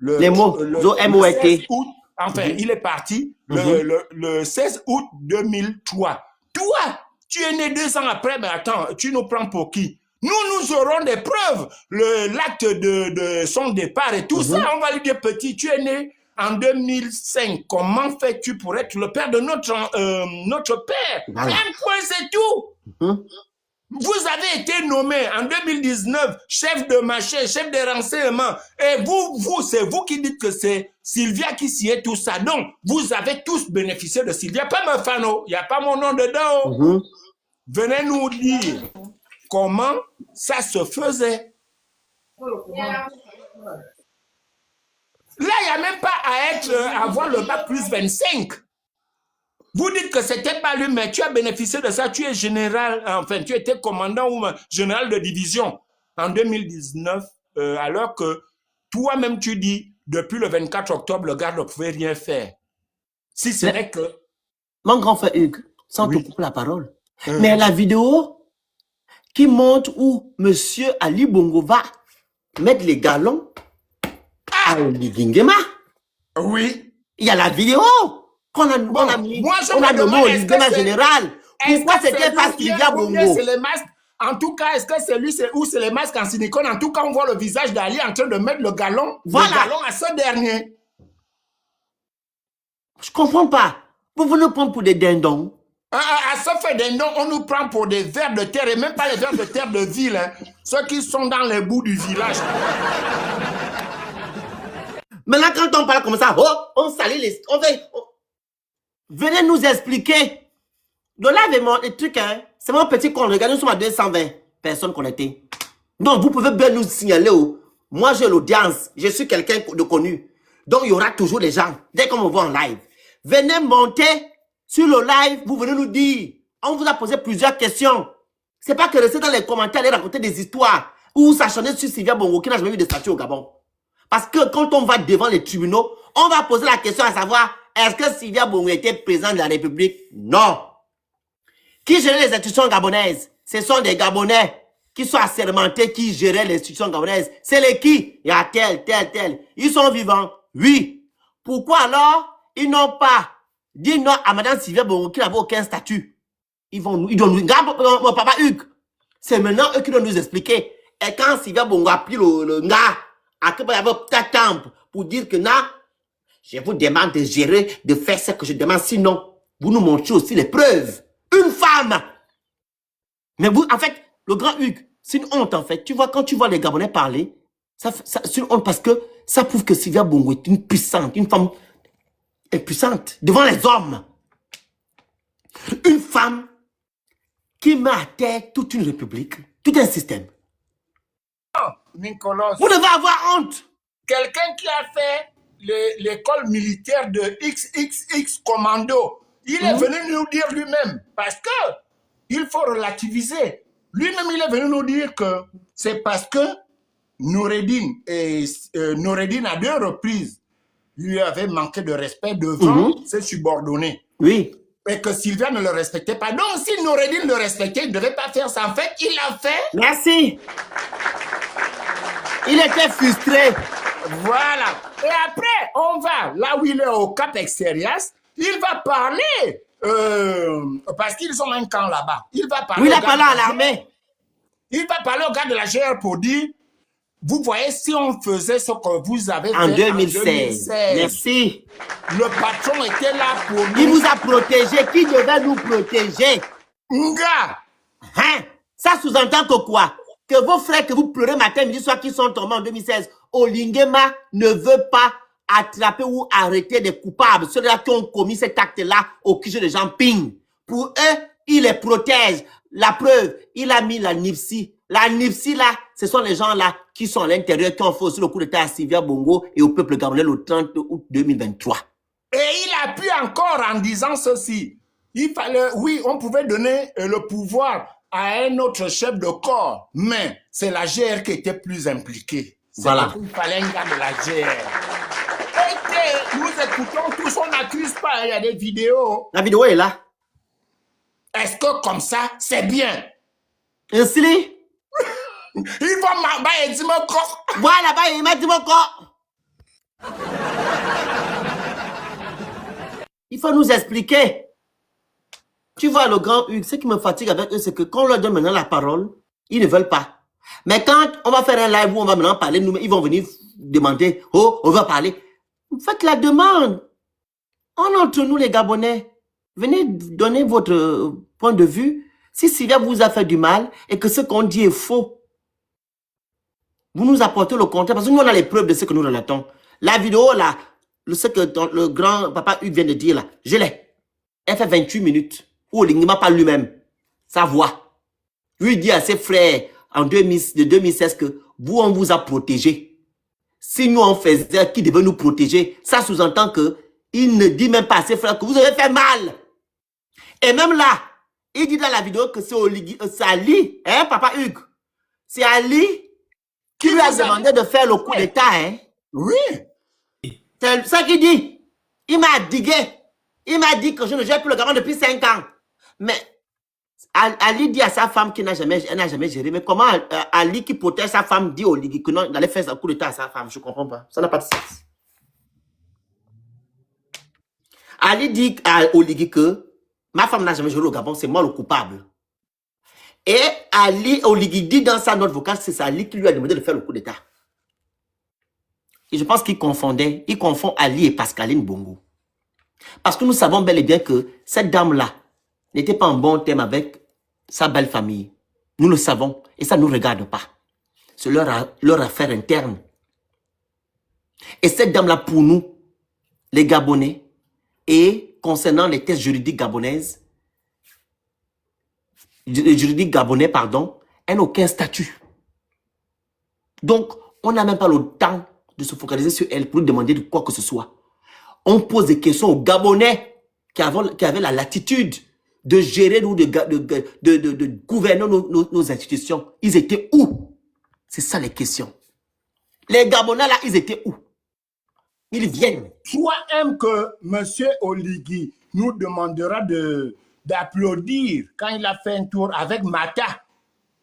Les mots, le 16 août. Enfin, il est parti le 16 août 2003. Toi, tu es né 2 ans après, mais attends, tu nous prends pour qui? Nous aurons des preuves. L'acte de son départ et tout ça, on va lui dire, petit, tu es né en 2005. Comment fais-tu pour être le père de notre père? Voilà. Un point, c'est tout. Vous avez été nommé en 2019 chef de marché, chef de renseignement. Et c'est vous qui dites que c'est Sylvia qui sied tout ça. Donc, vous avez tous bénéficié de Sylvia. Pas ma fano, il n'y a pas mon nom dedans. Venez nous dire comment ça se faisait. Là, il n'y a même pas à avoir le bac plus 25. Vous dites que c'était pas lui, mais tu as bénéficié de ça. Tu es général, enfin, tu étais commandant ou général de division en 2019, alors que toi-même tu dis, depuis le 24 octobre, le gars ne pouvait rien faire. Si ce n'est que... Mon grand frère Hugues, sans te couper la parole, mais la vidéo qui montre où Monsieur Ali Bongo va mettre les galons à Oligingema. Oui. Il y a la vidéo qu'on a, on a mis. On a nommé Oligingema général. Pourquoi c'était pas Sylvia Bongo? C'est les masques. En tout cas, est-ce que c'est lui ou c'est les masques en silicone? En tout cas, on voit le visage d'Ali en train de mettre le galon à ce dernier. Je comprends pas. Vous voulez nous prendre pour des dindons? À ce fait dindons, on nous prend pour des vers de terre, et même pas les vers de terre de ville, hein. Ceux qui sont dans les bouts du village. Maintenant, quand on parle comme ça, on salit les... Venez nous expliquer. De là, les trucs, hein, c'est mon petit compte. Regardez, nous sommes à 220 personnes connectées. Donc, vous pouvez bien nous signaler. Moi, j'ai l'audience. Je suis quelqu'un de connu. Donc, il y aura toujours des gens. Dès qu'on me voit en live, venez monter sur le live. Vous venez nous dire. On vous a posé plusieurs questions. C'est pas que rester dans les commentaires et raconter des histoires ou s'acharner sur Sylvia Bongo qui n'a jamais eu de statut au Gabon. Parce que quand on va devant les tribunaux, on va poser la question à savoir, est-ce que Sylvia Bongo était président de la République? Non. Qui gérait les institutions gabonaises? Ce sont des Gabonais qui sont assermentés, qui géraient les institutions gabonaises. C'est les qui? Il y a tel. Ils sont vivants? Oui. Pourquoi alors ils n'ont pas dit non à Madame Sylvia Bongo qui n'avait aucun statut? Ils doivent nous... Mon papa Hugues, c'est maintenant eux qui doivent nous expliquer. Et quand Sylvia Bongo a pris le gars, à que il y avait peut-être temps pour dire que non, je vous demande de gérer, de faire ce que je demande. Sinon, vous nous montrez aussi les preuves. Une femme. Mais vous, en fait, le grand Hugues, c'est une honte, en fait. Tu vois, quand tu vois les Gabonais parler, c'est une honte parce que ça prouve que Sylvia Bongo est une puissante, une femme impuissante devant les hommes. Une femme qui met à terre toute une république, tout un système. Nicolas, vous devez avoir honte. Quelqu'un qui a fait l'école militaire de XXX Commando, il est venu nous dire lui-même, parce que il faut relativiser. Lui-même, il est venu nous dire que c'est parce que Noureddine à 2 reprises lui avait manqué de respect devant ses subordonnés. Oui. Et que Sylvia ne le respectait pas. Donc, si Noureddine le respectait, il ne devait pas faire ça. En fait, il l'a fait. Merci. Il était frustré. Voilà. Et après, on va là où il est au Cap Exterias. Il va parler. Parce qu'ils ont un camp là-bas. Il va parler. Oui, il a parlé à l'armée. Il va parler au gars de la GR pour dire, vous voyez, si on faisait ce que vous avez fait en 2016. Merci. Le patron était là pour nous. Il vous a protégé. Qui devait nous protéger? Nga. Hein? Ça sous-entend que quoi? Que vos frères que vous pleurez matin, midi, soir, qui sont tombés en 2016, Oligingema ne veut pas attraper ou arrêter des coupables, ceux-là qui ont commis cet acte-là au QG de Jean Ping. Pour eux, il les protège. La preuve, il a mis la NIPSI. La NIPSI, là, ce sont les gens-là qui sont à l'intérieur, qui ont fait aussi le coup d'état à Sylvia Bongo et au peuple gabonais le 30 août 2023. Et il appuie encore en disant ceci. Il fallait, oui, on pouvait donner le pouvoir à un autre chef de corps, mais c'est la GR qui était plus impliquée. Voilà. Il fallait un gars de la GR. Et nous écoutons tous, on n'accuse pas, il y a des vidéos. La vidéo est là. Est-ce que comme ça, c'est bien? Ainsi, Il faut m'abattre et dire mon corps. voilà, bah, il m'a dit mon corps. Il faut nous expliquer. Tu vois, le grand Hugues, ce qui me fatigue avec eux, c'est que quand on leur donne maintenant la parole, ils ne veulent pas. Mais quand on va faire un live où on va maintenant parler, nous, ils vont venir demander, oh, on va parler. Faites la demande. Entre nous, les Gabonais, venez donner votre point de vue. Si Sylvia vous a fait du mal et que ce qu'on dit est faux, vous nous apportez le contraire parce que nous, on a les preuves de ce que nous relatons. La vidéo, là, ce que le grand papa Hugues vient de dire, là, je l'ai. Elle fait 28 minutes. Où Lingima parle lui-même. Sa voix. Lui dit à ses frères en 2016 que vous, on vous a protégé. Si nous, on faisait qui devait nous protéger, ça sous-entend que il ne dit même pas à ses frères que vous avez fait mal. Et même là, il dit dans la vidéo que c'est Ali, hein, papa Hugues. C'est Ali qui lui a demandé de faire le coup d'état, hein. Oui. C'est ça qu'il dit. Il m'a digué. Il m'a dit que je ne gère plus le Gabon depuis 5 ans. Mais Ali dit à sa femme qu'elle n'a jamais géré. Mais comment Ali qui protège sa femme dit au Ligui que non, il allait faire un coup d'état à sa femme? Je ne comprends pas. Ça n'a pas de sens. Ali dit au Ligui que ma femme n'a jamais géré au Gabon, c'est moi le coupable. Et Ali Oligui dit dans sa note vocale, c'est Ali qui lui a demandé de faire le coup d'état. Et je pense qu'il confondait. Il confond Ali et Pascaline Bongo. Parce que nous savons bel et bien que cette dame-là n'était pas en bon terme avec sa belle famille. Nous le savons. Et ça ne nous regarde pas. C'est leur affaire interne. Et cette dame-là, pour nous, les Gabonais, et concernant les tests juridiques gabonaises, juridiques gabonais, pardon, elle n'a aucun statut. Donc, on n'a même pas le temps de se focaliser sur elle pour lui demander de quoi que ce soit. On pose des questions aux Gabonais qui avaient la latitude de gérer ou de gouverner nos institutions. Ils étaient où? C'est ça les questions. Les Gabonais là, ils étaient où? Ils viennent. Toi-même que M. Oligui nous demandera d'applaudir quand il a fait un tour avec Mata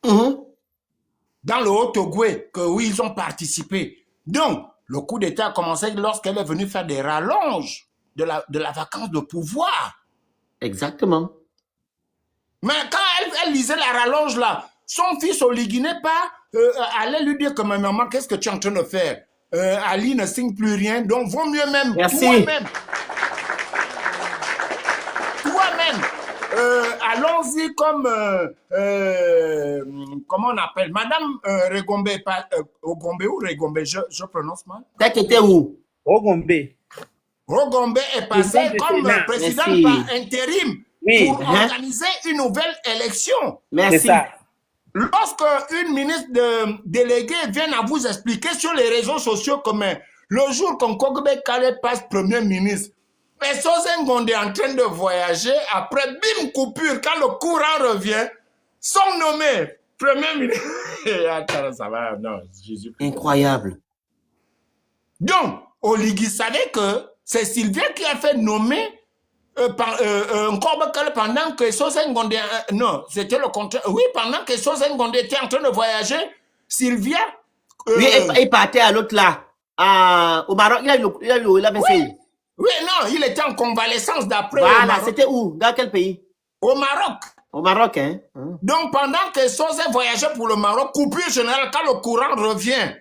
dans le Haut-Ogoué, que oui, ils ont participé. Donc, le coup d'État a commencé lorsqu'elle est venue faire des rallonges de la vacance de pouvoir. Exactement. Mais quand elle lisait la rallonge là, son fils Oligui n'est pas allait lui dire que ma maman, qu'est-ce que tu es en train de faire? Ali ne signe plus rien, donc vaut mieux même toi-même. Toi-même, allons-y comme, comment on appelle, Madame Regombe, Ogombe ou Regombe, je prononce mal. T'inquiète où? Ogombe. Regombe est passé comme président par intérim pour organiser une nouvelle élection. Merci. Lorsque une ministre déléguée vient à vous expliquer sur les réseaux sociaux comme le jour qu'Nkogbe Kale passe premier ministre, mais Sosen Gondé est en train de voyager, après bim coupure, quand le courant revient, sont nommés premier ministre. Attends, ça va, non, Jésus. Incroyable. Donc, Oligui savait que c'est Sylvia qui a fait nommer pendant que Sosen Gondé, non, c'était le contraire. Oui, pendant que Sosen Gondé était en train de voyager, Sylvia. Oui, il partait à l'autre là, au Maroc, il avait essayé. Oui, non, il était en convalescence d'après. Voilà, c'était où? Dans quel pays? Au Maroc. Au Maroc, hein? Donc, pendant que Sosen voyageait pour le Maroc, coupure générale, quand le courant revient,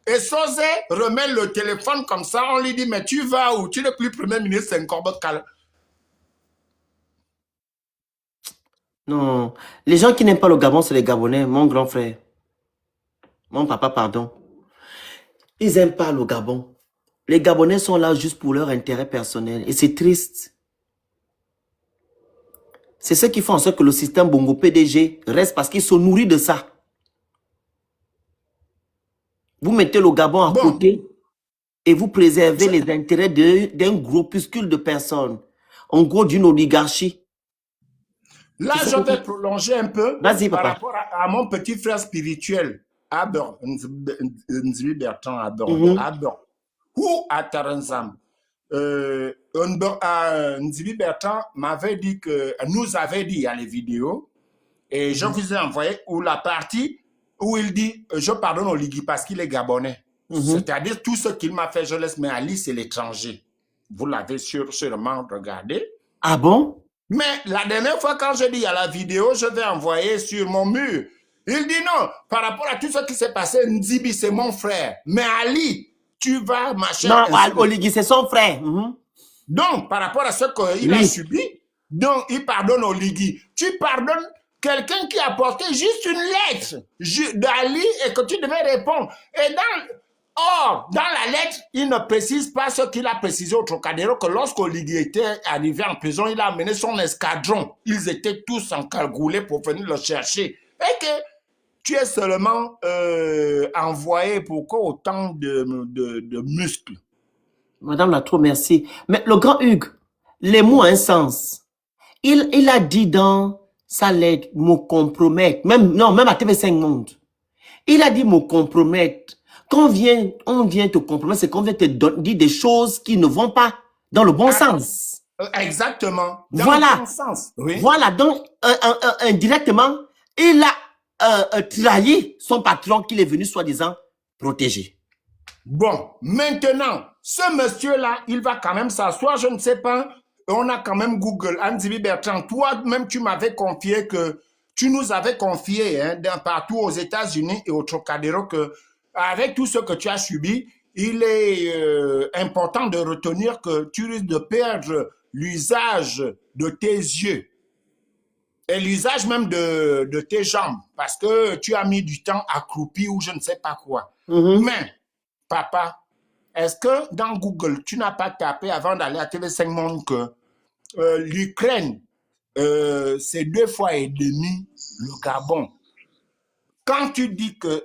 et Sosen remet le téléphone comme ça, on lui dit, mais tu vas où? Tu n'es plus premier ministre, c'est Nkogbe Kale. Non, les gens qui n'aiment pas le Gabon, c'est les Gabonais, mon grand frère. Mon papa, pardon. Ils n'aiment pas le Gabon. Les Gabonais sont là juste pour leur intérêt personnel. Et c'est triste. C'est ce qui fait en sorte que le système Bongo PDG reste parce qu'ils sont nourris de ça. Vous mettez le Gabon à côté et vous préservez les intérêts d'un groupuscule de personnes. En gros, d'une oligarchie. Là, je vais prolonger un peu par rapport à mon petit frère spirituel, Abel, Nzri Bertrand Abel, ou à Taranzam. Nzibi Bertrand m'avait dit nous avait dit, il y a les vidéos, et je vous ai envoyé où la partie où il dit je pardonne au Ligui parce qu'il est gabonais. C'est-à-dire tout ce qu'il m'a fait, je laisse, mais Ali, c'est l'étranger. Vous l'avez sûrement regardé. Ah bon? Mais la dernière fois, quand je dis il y a la vidéo, je vais envoyer sur mon mur. Il dit non, par rapport à tout ce qui s'est passé, Nzibi, c'est mon frère. Mais Ali, tu vas machin. Non, Oligui, c'est son frère. Donc, par rapport à ce qu'il a subi, donc il pardonne Oligui. Tu pardonnes quelqu'un qui a porté juste une lettre d'Ali et que tu devais répondre. Et dans la lettre, il ne précise pas ce qu'il a précisé au Trocadéro, que lorsqu'Oligui était arrivé en prison, il a amené son escadron. Ils étaient tous encagoulés pour venir le chercher. Et que tu es seulement envoyé pour autant de muscles. Madame Latro, merci. Mais le grand Hugues, les mots ont un sens. Il a dit dans sa lettre, me compromettre. Même à TV5 Monde. Il a dit me compromettre. Quand on vient te compromettre, c'est qu'on vient te dire des choses qui ne vont pas dans le bon sens. Exactement. Dans voilà. le bon sens. Oui. Voilà. Donc, indirectement, il a trahi son patron qu'il est venu soi-disant protéger. Bon, maintenant, ce monsieur-là, il va quand même s'asseoir, je ne sais pas. On a quand même Google. Nzibi Bertrand, toi-même, tu m'avais confié que tu nous avais confié partout aux États-Unis et au Trocadéro que avec tout ce que tu as subi, il est important de retenir que tu risques de perdre l'usage de tes yeux et l'usage même de tes jambes parce que tu as mis du temps accroupi ou je ne sais pas quoi. Mais, papa, est-ce que dans Google, tu n'as pas tapé avant d'aller à TV5 Monde que l'Ukraine, c'est 2 fois et demi le Gabon? Quand tu dis que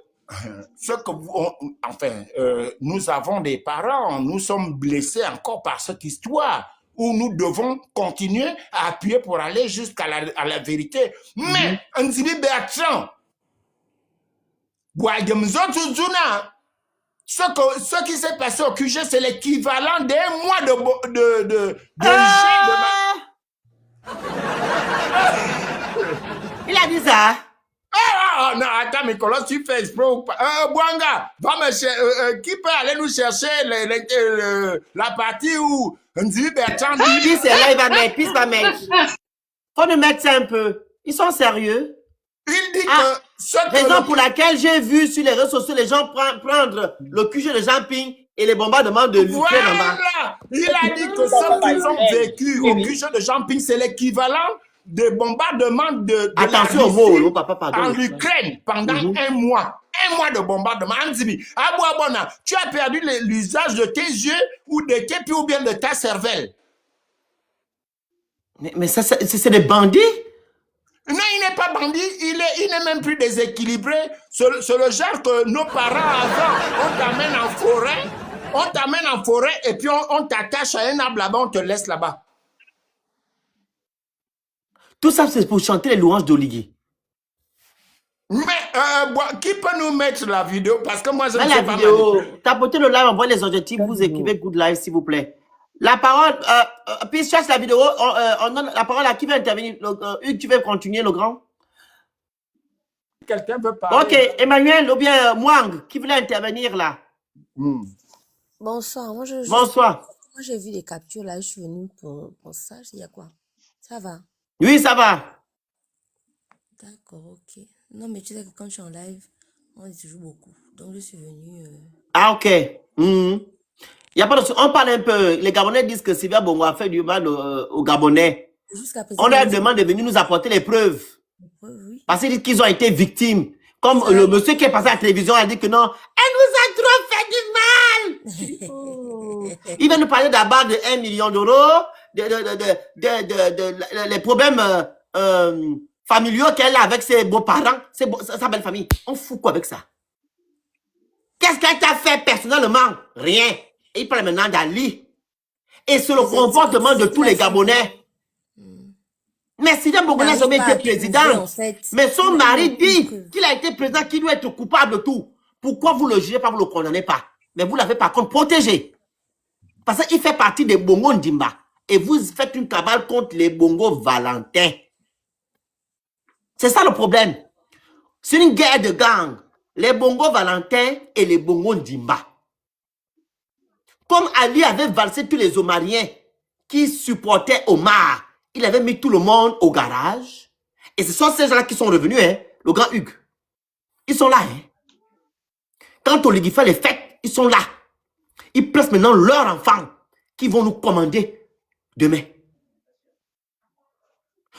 nous avons des parents, nous sommes blessés encore par cette histoire où nous devons continuer à appuyer pour aller jusqu'à la vérité. Mais, Nzibi Bertrand, ce qui s'est passé au QG, c'est l'équivalent d'un mois de Il a dit ça. Non, attends, Nicolas, tu fais exprès ou pas? Bouanga, qui peut aller nous chercher la partie où Nzibi Bertrand dit... Puis c'est là, il va mettre. Faut nous mettre ça un peu. Ils sont sérieux. Il dit que... Raison pour laquelle j'ai vu sur les réseaux sociaux les gens prendre le QG de Jean-Ping et les bombardements de l'Ukraine en bas. Voilà. Il a dit que ce qu'ils ont vécu au QG de Jean-Ping, c'est l'équivalent des bombardements de attention au mot, papa, pardon. En Ukraine pendant un mois. Un mois de bombardement. Nzibi, Abouabona, tu as perdu l'usage de tes yeux ou de tes pieds ou bien de ta cervelle. Mais ça, c'est des bandits? Non, il n'est pas bandit, il n'est même plus déséquilibré. C'est le genre que nos parents avant, on t'amène en forêt et puis on t'attache à un arbre là-bas, on te laisse là-bas. Tout ça, c'est pour chanter les louanges d'Oligui. Mais qui peut nous mettre la vidéo? Parce que moi, je ne sais pas. Tapotez le live, envoyez les objectifs, vous écrivez Good Live, s'il vous plaît. La parole, puis cherche la vidéo, on donne la parole à qui veut intervenir. Hugues, tu veux continuer, le grand? Quelqu'un veut parler. Ok, Emmanuel, ou bien Mwang, qui voulait intervenir là? Bonsoir. Bonsoir. Moi, j'ai vu les captures là, je suis venue pour ça. Il y a quoi? Ça va? Oui, ça va. D'accord, ok. Non, mais tu sais que quand je suis en live, on dit toujours beaucoup. Donc, je suis venue... Ah, ok. Y a pas de... On parle un peu. Les Gabonais disent que Sylvia Bongo a fait du mal aux Gabonais. On leur demande de venir nous apporter les preuves. Oui. Parce qu'ils ont été victimes. Comme le monsieur qui est passé à la télévision a dit que non, elle nous a trop fait du mal. Il va nous parler d'abord de 1 million d'euros, les problèmes familiaux qu'elle a avec ses beaux-parents, sa belle famille. On fout quoi avec ça? Qu'est-ce qu'elle t'a fait personnellement? Rien. Et il parle maintenant d'Ali. Et c'est le comportement de tous les Gabonais. Mais Sylvia Bongo n'a jamais été président. Mais son mari dit qu'il a été président, qu'il doit être coupable de tout. Pourquoi vous le jugez pas, vous le condamnez pas? Mais vous l'avez par contre protégé. Parce qu'il fait partie des Bongo Ndimba. Et vous faites une cabale contre les Bongo Valentin. C'est ça le problème. C'est une guerre de gang. Les Bongo Valentin et les Bongo Ndimba. Comme Ali avait valsé tous les Omariens qui supportaient Omar, il avait mis tout le monde au garage. Et ce sont ces gens-là qui sont revenus, hein, le grand Hugues. Ils sont là. Hein. Quand Oligui fait les fêtes, ils sont là. Ils placent maintenant leurs enfants qui vont nous commander demain.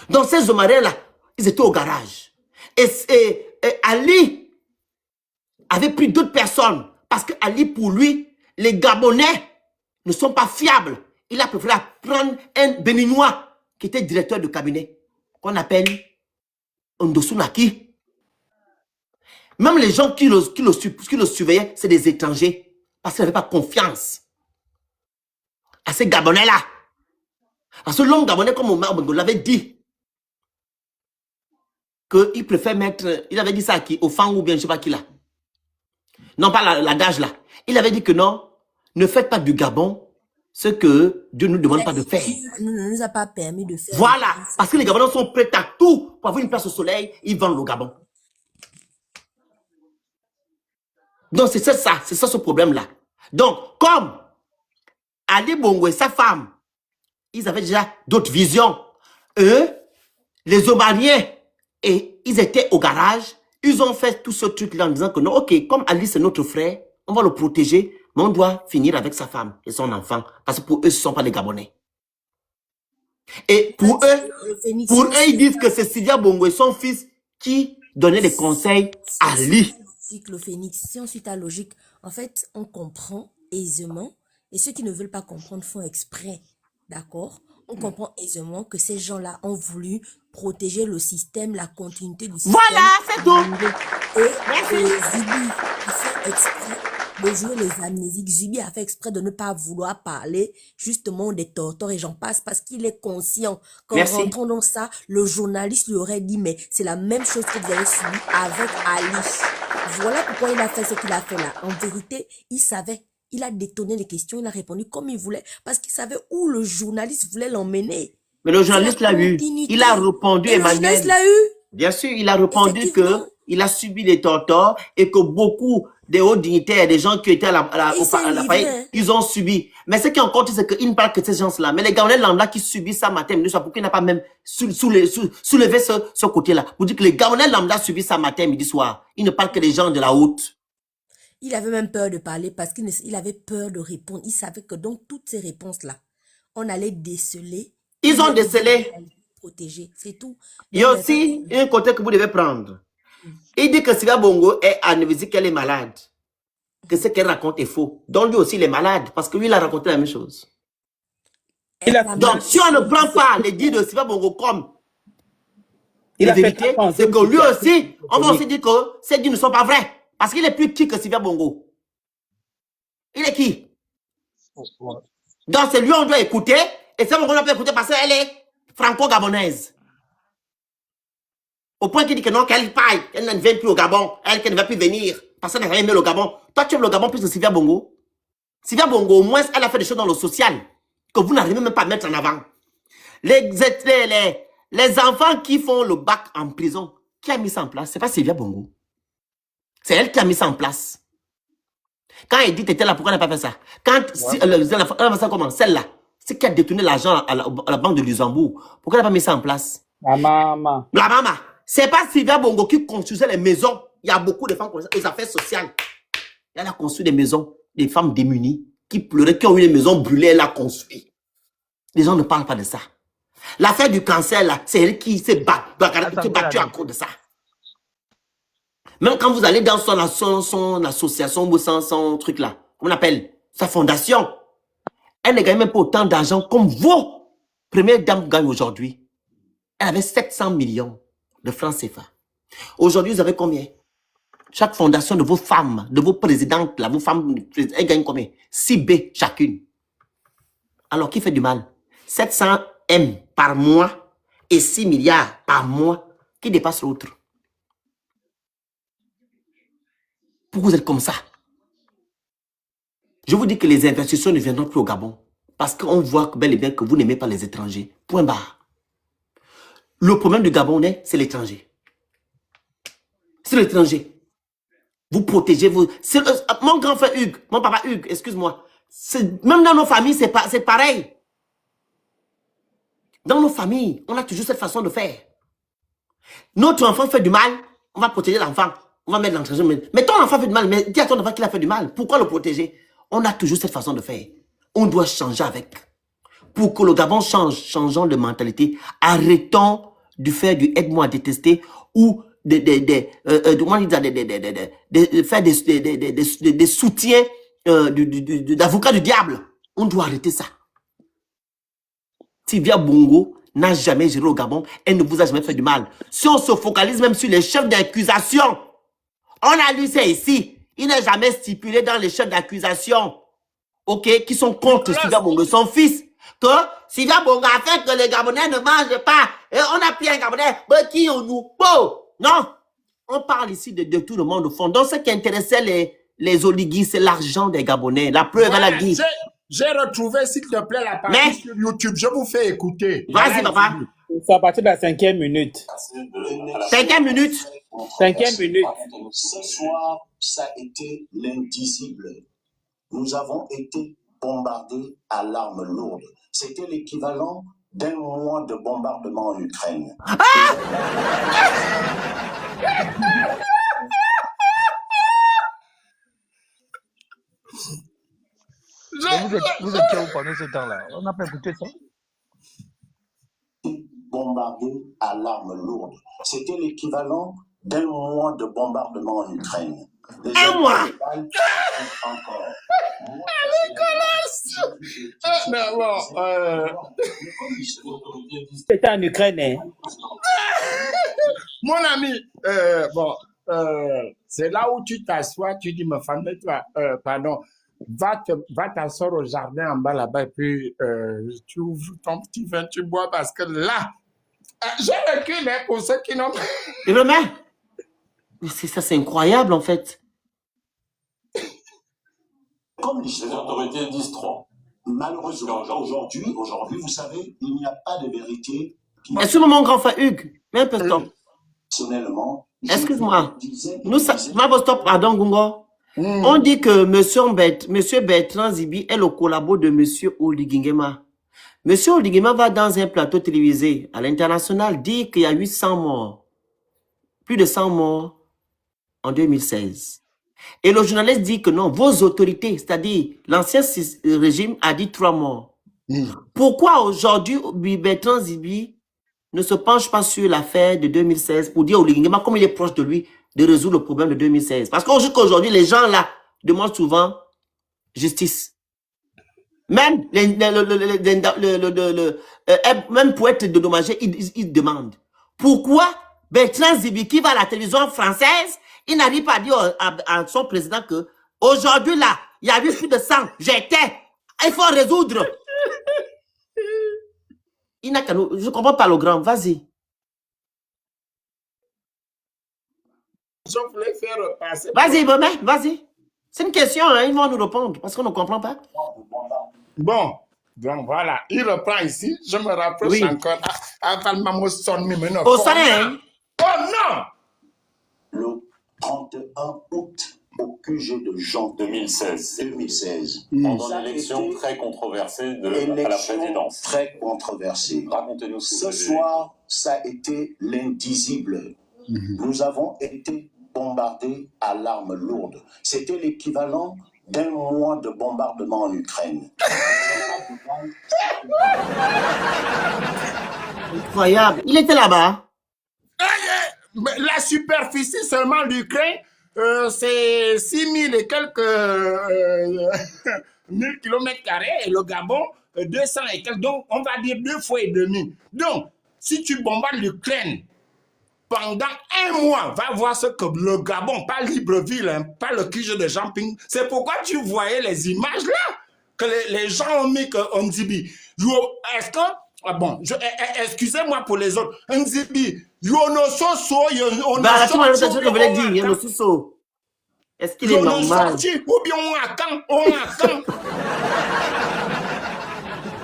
Donc ces Omariens-là, ils étaient au garage. Et Ali avait pris d'autres personnes. Parce que Ali, pour lui, les Gabonais ne sont pas fiables. Il a préféré prendre un Béninois qui était directeur de cabinet, qu'on appelle Ndosunaki. Même les gens qui le surveillaient, c'est des étrangers. Parce qu'ils n'avaient pas confiance à ces Gabonais-là. Parce que l'homme Gabonais, comme Omar Bongo l'avait dit, qu'il préfère mettre, il avait dit ça à qui? Au Fang ou bien je ne sais pas qui là. Non, pas l'adage là. Il avait dit que non, ne faites pas du Gabon ce que Dieu ne nous demande pas de faire. Ne nous a pas permis de faire. Voilà, parce que les Gabonais sont prêts à tout pour avoir une place au soleil, ils vendent le Gabon. Donc c'est ça ce problème-là. Donc, comme Ali Bongo et sa femme, ils avaient déjà d'autres visions. Eux, les Omariens, et ils étaient au garage, ils ont fait tout ce truc-là en disant que non, ok, comme Ali c'est notre frère, on va le protéger, mais on doit finir avec sa femme et son enfant, parce que pour eux, ce ne sont pas les Gabonais. Et pour eux, ils disent que c'est Sylvia Bongo et son fils qui donnaient des conseils à Ali. Le phénix, si on suit ta logique, en fait, on comprend aisément, et ceux qui ne veulent pas comprendre font exprès, d'accord? On comprend aisément que ces gens-là ont voulu protéger le système, la continuité du système. Voilà, c'est tout. Et Zibi a fait exprès de jouer les amnésiques. Zibi a fait exprès de ne pas vouloir parler justement des torteurs et j'en passe parce qu'il est conscient qu'en rentrant dans ça, le journaliste lui aurait dit mais c'est la même chose que vous avez subi avec Ali. Voilà pourquoi il a fait ce qu'il a fait là. En vérité, il savait. Il a détonné les questions, il a répondu comme il voulait parce qu'il savait où le journaliste voulait l'emmener. Mais le journaliste l'a eu. Il a répondu, Emmanuel. Le journaliste l'a eu. Bien sûr, il a répondu qu'il a subi des tortures et que beaucoup des hauts dignitaires, des gens qui étaient à la faillite, ils ont subi. Mais ce qui est encore, c'est qu'il ne parle que de ces gens-là. Mais les Gabonais lambda qui subissent ça matin, midi, soir, pourquoi il n'a pas même soulevé ce côté-là? Vous dites que les Gabonais lambda subissent ça matin, midi, soir. Il ne parle que des gens de la haute. Il avait même peur de parler parce qu'il avait peur de répondre. Il savait que dans toutes ces réponses-là, on allait déceler. Ils ont décelé. Protéger, c'est tout. Il y a aussi un côté que vous devez prendre. Il dit que Sylvia Bongo est amnésique, qu'elle est malade. Que ce qu'elle raconte est faux. Donc lui aussi, il est malade parce que lui, il a raconté la même chose. Donc si on ne prend pas les dires de Sylvia Bongo comme la vérité, c'est que lui aussi, on va aussi dire que ces dires ne sont pas vrais. Parce qu'il est plus qui que Sylvia Bongo. Il est qui? Donc c'est lui on doit écouter. Et Sylvia Bongo on doit écouter parce qu'elle est franco-gabonaise. Au point qu'il dit que non, qu'elle paille, elle ne vient plus au Gabon, qu'elle ne va plus venir, parce qu'elle n'a rien aimé le Gabon. Toi, tu aimes le Gabon plus que Sylvia Bongo. Sylvia Bongo, au moins, elle a fait des choses dans le social que vous n'arrivez même pas à mettre en avant. Les enfants qui font le bac en prison, qui a mis ça en place? Ce n'est pas Sylvia Bongo. C'est elle qui a mis ça en place. Quand elle dit, tu étais là, pourquoi elle n'a pas fait ça? Quand elle a fait ça comment? Celle-là, c'est qui a détourné l'argent à la banque de Luxembourg. Pourquoi elle n'a pas mis ça en place? La maman. La maman. C'est pas Sylvia Bongo qui construisait les maisons. Il y a beaucoup de femmes qui ont les affaires sociales. Elle a construit des maisons, des femmes démunies, qui pleuraient, qui ont eu des maisons brûlées, elle a construit. Les gens ne parlent pas de ça. L'affaire du cancer, là, c'est elle qui s'est battue à cause de ça. Même quand vous allez dans son association ou son truc là, comment on appelle, sa fondation, elle ne gagne même pas autant d'argent comme vos premières dames gagnent aujourd'hui. Elle avait 700 millions de francs CFA. Aujourd'hui, vous avez combien? Chaque fondation de vos femmes, de vos présidentes, là, vos femmes, elles gagnent combien? 6 B chacune. Alors, qui fait du mal? 700 M par mois et 6 milliards par mois. Qui dépasse l'autre? Pourquoi vous êtes comme ça? Je vous dis que les investisseurs ne viendront plus au Gabon. Parce qu'on voit bel et bien que vous n'aimez pas les étrangers. Point barre. Le problème du Gabonais, c'est l'étranger. C'est l'étranger. Vous protégez vous. Mon grand frère Hugues, mon papa Hugues, excuse-moi. Même dans nos familles, c'est pareil. Dans nos familles, on a toujours cette façon de faire. Notre enfant fait du mal, on va protéger l'enfant. On va mettre l'étranger. Mais ton enfant fait du mal, mais dis à ton enfant qu'il a fait du mal. Pourquoi le protéger? On a toujours cette façon de faire. On doit changer avec. Pour que le Gabon change, changeons de mentalité. Arrêtons de faire du aide-moi à détester ou de faire des soutiens d'avocats du diable. On doit arrêter ça. Sylvia Bongo n'a jamais géré au Gabon. Elle ne vous a jamais fait du mal. Si on se focalise même sur les chefs d'accusation, on a lu ça ici. Il n'est jamais stipulé dans les chefs d'accusation, ok, qui sont contre Sylvia Bongo, son fils, que Sylvia Bongo a fait que les Gabonais ne mangent pas. Et on a pris un Gabonais, qui on nous peau. Non, on parle ici de tout le monde au fond. Donc, ce qui intéressait les oligarques, c'est l'argent des Gabonais. La preuve, elle a dit. J'ai retrouvé, s'il te plaît, la partie sur YouTube. Je vous fais écouter. Vas-y, papa. C'est à partir de la 5e minute. 5e minute. 5e minute. Ce soir, ça a été l'indicible. Nous avons été bombardés à l'arme lourde. C'était l'équivalent d'un mois de bombardement en Ukraine. Vous étiez où pendant ce temps-là? On n'a pas écouté ça. Bombardés à l'arme lourde. C'était l'équivalent d'un mois de bombardement en Ukraine. Un mois. Encore. C'était en Ukraine. Hein? Mon ami, c'est là où tu t'assois, tu dis, ma femme, toi, pardon, va t'asseoir au jardin en bas là-bas et puis tu ouvres ton petit vin, tu bois parce que là, j'ai vécu pour ceux qui n'ont pas. Et le mec, c'est incroyable en fait. Comme les autorités disent trop. Malheureusement, aujourd'hui, vous savez, il n'y a pas de vérité. Excuse-moi, mon grand frère Hugues, mais un peu de temps. Personnellement, excuse-moi. Stop, pardon, Gungo. On dit que monsieur Bertrand Zibi est le collabo de monsieur Oligingema. Monsieur Oligingema va dans un plateau télévisé à l'international dire qu'il y a eu 100 morts. Plus de 100 morts en 2016. Et le journaliste dit que non, vos autorités, c'est-à-dire l'ancien régime a dit 3 morts. Pourquoi aujourd'hui Bertrand Zibi ne se penche pas sur l'affaire de 2016 pour dire au Lingema, comme il est proche de lui, de résoudre le problème de 2016? Parce qu'aujourd'hui, les gens là demandent souvent justice. Même, même pour être dédommagé, ils demandent. Pourquoi Bertrand Zibi, qui va à la télévision française, il n'arrive pas à dire à son président que aujourd'hui là, il y a eu plus de sang, j'étais, il faut résoudre. Il n'a qu'à nous, je ne comprends pas le grand, vas-y. Je voulais faire passer. Vas-y, vas-y. C'est une question, hein, ils vont nous répondre parce qu'on ne comprend pas. Bon, donc voilà, il reprend ici, je me rapproche encore. Au salaire. Oh non! Le 31 août au QG de Jean 2016. Pendant l'élection très controversée à la présidence. Très controversée. Racontez-nous ce soir, ça a été l'indicible. Nous avons été bombardés à l'arme lourde. C'était l'équivalent d'un mois de bombardement en Ukraine. Incroyable. Il était là-bas. La superficie seulement de l'Ukraine, c'est 6000 et quelques 1000 km², et le Gabon, 200 et quelques. Donc, on va dire 2 fois et demi. Donc, si tu bombardes l'Ukraine pendant un mois, va voir ce que le Gabon, pas Libreville, hein, pas le QG de Jamping. C'est pourquoi tu voyais les images là, que les gens ont mis que Nzibi. Est-ce que, bon, excusez-moi pour les autres, Nzibi, Est-ce qu'il est Le nom normal? sorti, ou bien on attend.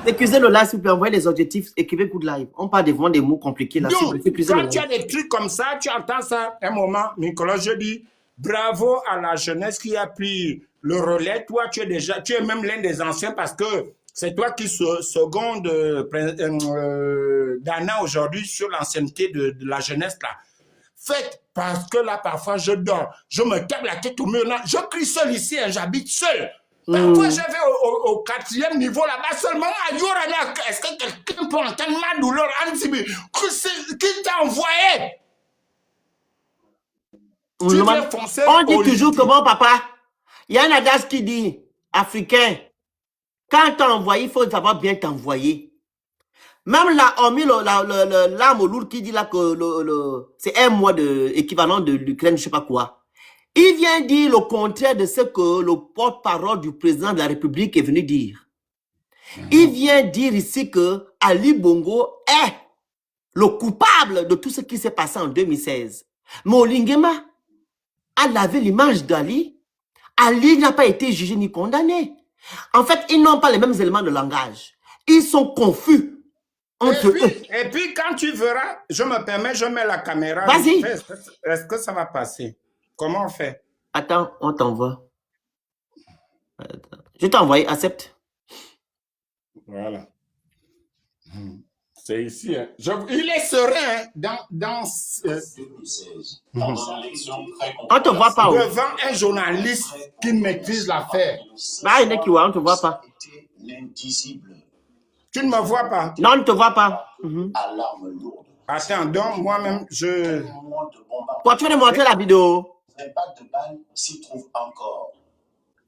Écoutez le live, s'il vous plaît, envoyez les objectifs, écrivez good live. On parle devant des mots compliqués là. Donc, Écoutez le quand tu live. as des trucs comme ça, tu entends ça, un moment, Nicolas, je dis, bravo à la jeunesse qui a pris le relais. Toi, tu es même l'un des anciens parce que c'est toi qui seconde Dana aujourd'hui sur l'ancienneté de la jeunesse là. Faites, parce que là, parfois, je dors, je me tape la tête au mur, là, je crie seul ici, hein, j'habite seul. Parfois, je vais au 4e niveau là-bas seulement. Est-ce que quelqu'un peut entendre ma douleur? Qui t'a envoyé? On dit toujours comment, papa? Il y a un adage qui dit, africain, quand t'as envoyé, il faut savoir bien t'envoyer. Même là, on mis l'arme lourde qui dit là que c'est un mois équivalent de l'Ukraine, je sais pas quoi. Il vient dire le contraire de ce que le porte-parole du président de la République est venu dire. Il vient dire ici que Ali Bongo est le coupable de tout ce qui s'est passé en 2016. Mais Olingema a lavé l'image d'Ali. Ali n'a pas été jugé ni condamné. En fait, ils n'ont pas les mêmes éléments de langage. Ils sont confus. Et puis, quand tu verras, je me permets, je mets la caméra. Vas-y. Est-ce que ça va passer? Comment on fait? Attends, on t'envoie. Je t'ai envoyé, accepte. Voilà. C'est ici. Hein. Il est serein dans 2016. Dans une élection très on te voit pas. Devant un journaliste qui maîtrise l'affaire. Bah, il est qui, on te voit pas. L'indicible. Tu ne me vois pas? Non, on ne te voit pas. À l'arme lourde. Attends, donc moi-même, je... Toi, tu vas nous montrer la vidéo. L'impact de balle s'y trouve encore.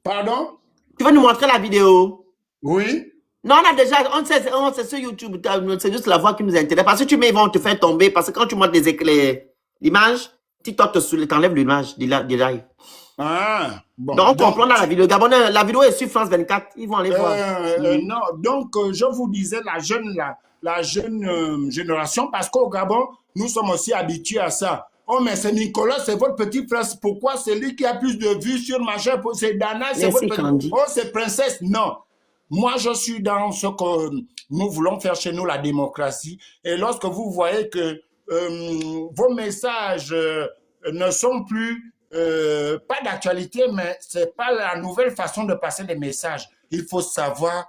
Pardon? Tu vas nous montrer la vidéo. Oui. Non, on a déjà, on sait sur YouTube, c'est juste la voix qui nous intéresse. Parce que tu mets, ils vont te faire tomber. Parce que quand tu montres l'image, TikTok t'enlève l'image du live. Ah, bon. Donc, on comprend dans la vidéo. Gabonais, la vidéo est sur France 24. Ils vont aller voir. Non, donc, je vous disais, la jeune génération, parce qu'au Gabon, nous sommes aussi habitués à ça. Oh, mais c'est Nicolas, c'est votre petit frère. Pourquoi c'est lui qui a plus de vues sur ma chaîne? C'est Dana, c'est votre petit... Oh, c'est Princesse. Non. Moi, je suis dans ce que nous voulons faire chez nous, la démocratie. Et lorsque vous voyez que vos messages ne sont plus pas d'actualité, mais ce n'est pas la nouvelle façon de passer les messages. Il faut savoir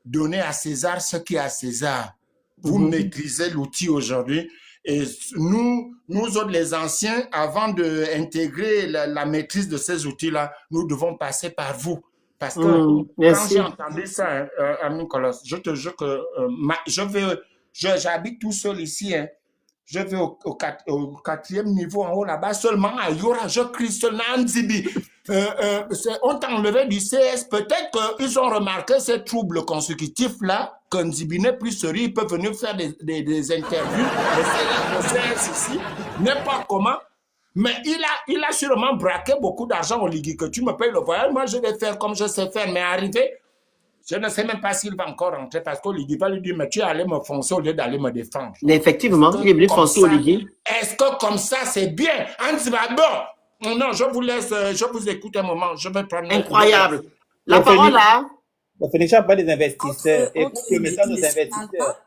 donner à César ce qui est à César. Vous maîtrisez l'outil aujourd'hui. Et nous autres, les anciens, avant d'intégrer la maîtrise de ces outils-là, nous devons passer par vous. Parce que quand j'ai entendu ça, Nicolas, je te jure que j'habite tout seul ici. Hein. Je vais au 4e niveau en haut là-bas, seulement à Yora, je crie seulement Nzibi. On t'a enlevé du CS. Peut-être qu'ils ont remarqué ces troubles consécutifs-là, que Nzibi n'est plus sérieux, il peut venir faire des interviews. Le CS ici, n'importe comment. Mais il a sûrement braqué beaucoup d'argent au Ligui, que tu me payes le voyage. Moi, je vais faire comme je sais faire. Mais arrivé, je ne sais même pas s'il va encore rentrer parce qu'au Ligui va lui dire, mais tu es allé me foncer au lieu d'aller me défendre. Effectivement, il est venu foncer au Ligui. Est-ce que comme ça, c'est bien? Non, je vous laisse, je vous écoute un moment. Je vais prendre... Incroyable. La parole là. La Fénicia pas des investisseurs. Écoute le message des investisseurs.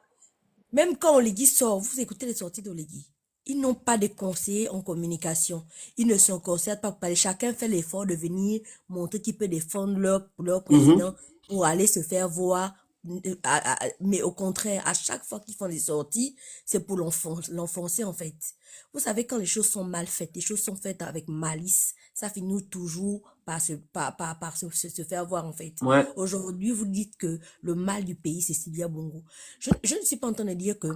Même quand Oligui sort, vous écoutez les sorties d'Oligui. Ils n'ont pas de conseillers en communication. Ils ne se concernent pas pour parler. Chacun fait l'effort de venir montrer qu'il peut défendre leur président pour aller se faire voir. Mais au contraire, à chaque fois qu'ils font des sorties, c'est pour l'enfoncer en fait. Vous savez, quand les choses sont mal faites, les choses sont faites avec malice, ça finit toujours par se faire voir en fait. Ouais. Aujourd'hui, vous dites que le mal du pays, c'est Sylvia Bongo. Je ne suis pas en train de dire que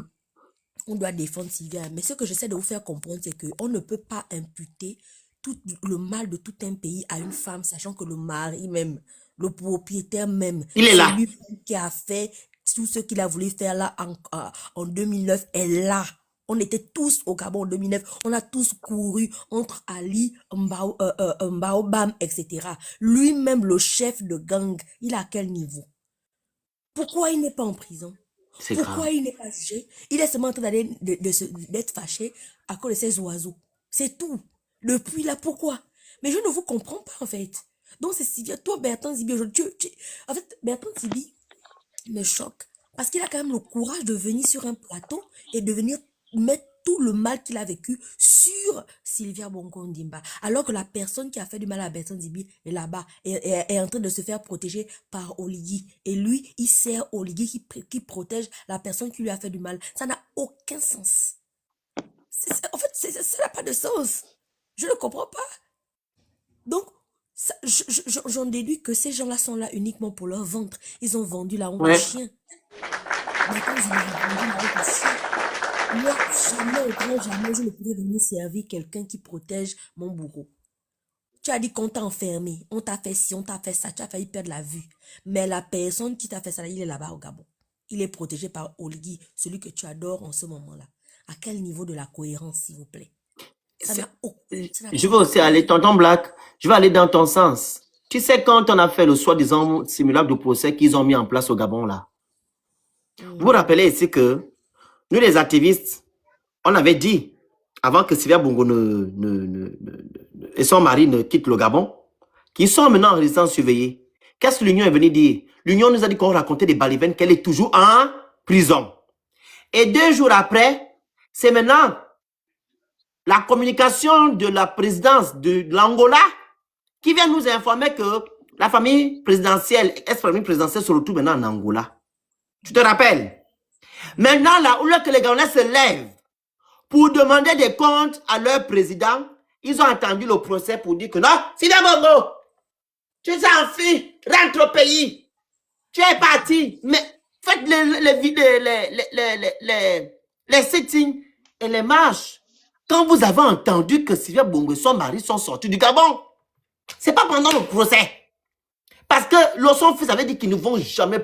on doit défendre Sylvia, mais ce que j'essaie de vous faire comprendre, c'est qu'on ne peut pas imputer tout le mal de tout un pays à une femme, sachant que le mari même, le propriétaire même, il est là. Celui qui a fait tout ce qu'il a voulu faire là en 2009 est là. On était tous au Gabon en 2009. On a tous couru entre Ali, Mbaobam, etc. Lui-même, le chef de gang, il est à quel niveau? Pourquoi il n'est pas en prison? Pourquoi il n'est pas jugé? Il est seulement en train d'être fâché à cause de ces oiseaux. C'est tout. Depuis là, pourquoi? Mais je ne vous comprends pas, en fait. Donc, c'est Sylvia. Toi, Bertrand Zibi, en fait, Bertrand Zibi me choque. Parce qu'il a quand même le courage de venir sur un plateau et de venir mettre tout le mal qu'il a vécu sur Sylvia Bongo Ndimba. Alors que la personne qui a fait du mal à Bertrand Zibi est là-bas, est en train de se faire protéger par Oligui. Et lui, il sert Oligui qui protège la personne qui lui a fait du mal. Ça n'a aucun sens. En fait, ça n'a pas de sens. Je ne comprends pas. Donc, j'en déduis que ces gens-là sont là uniquement pour leur ventre. Ils ont vendu la honte au chien. Maintenant, ils ont vendu la honte au chien. Moi, jamais, je ne pourrais venir servir quelqu'un qui protège mon bourreau. Tu as dit qu'on t'a enfermé, on t'a fait ci, on t'a fait ça, tu as failli perdre la vue. Mais la personne qui t'a fait ça, il est là-bas au Gabon. Il est protégé par Oligui, celui que tu adores en ce moment-là. À quel niveau de la cohérence, s'il vous plaît? Je veux aussi aller, tonton Black, je vais aller dans ton sens. Tu sais, quand on a fait le soi-disant simulacre de procès qu'ils ont mis en place au Gabon, là, vous vous rappelez ici que nous, les activistes, on avait dit, avant que Sylvia Bongo et son mari ne quittent le Gabon, qu'ils sont maintenant en résidence surveillée. Qu'est-ce que l'Union est venue dire? L'Union nous a dit qu'on racontait des balivernes, qu'elle est toujours en prison. Et 2 jours après, c'est maintenant la communication de la présidence de l'Angola qui vient nous informer que la famille présidentielle, ex-famille présidentielle se retrouve maintenant en Angola. Tu te rappelles? Maintenant, là où que les Gabonais se lèvent pour demander des comptes à leur président, ils ont entendu le procès pour dire que non, Sylvia Bongo, tu t'es enfui, rentre au pays. Tu es parti, mais faites les sittings et les marches. Quand vous avez entendu que Sylvia Bongo et son mari sont sortis du Gabon, c'est pas pendant le procès. Parce que son fils avait dit qu'ils ne vont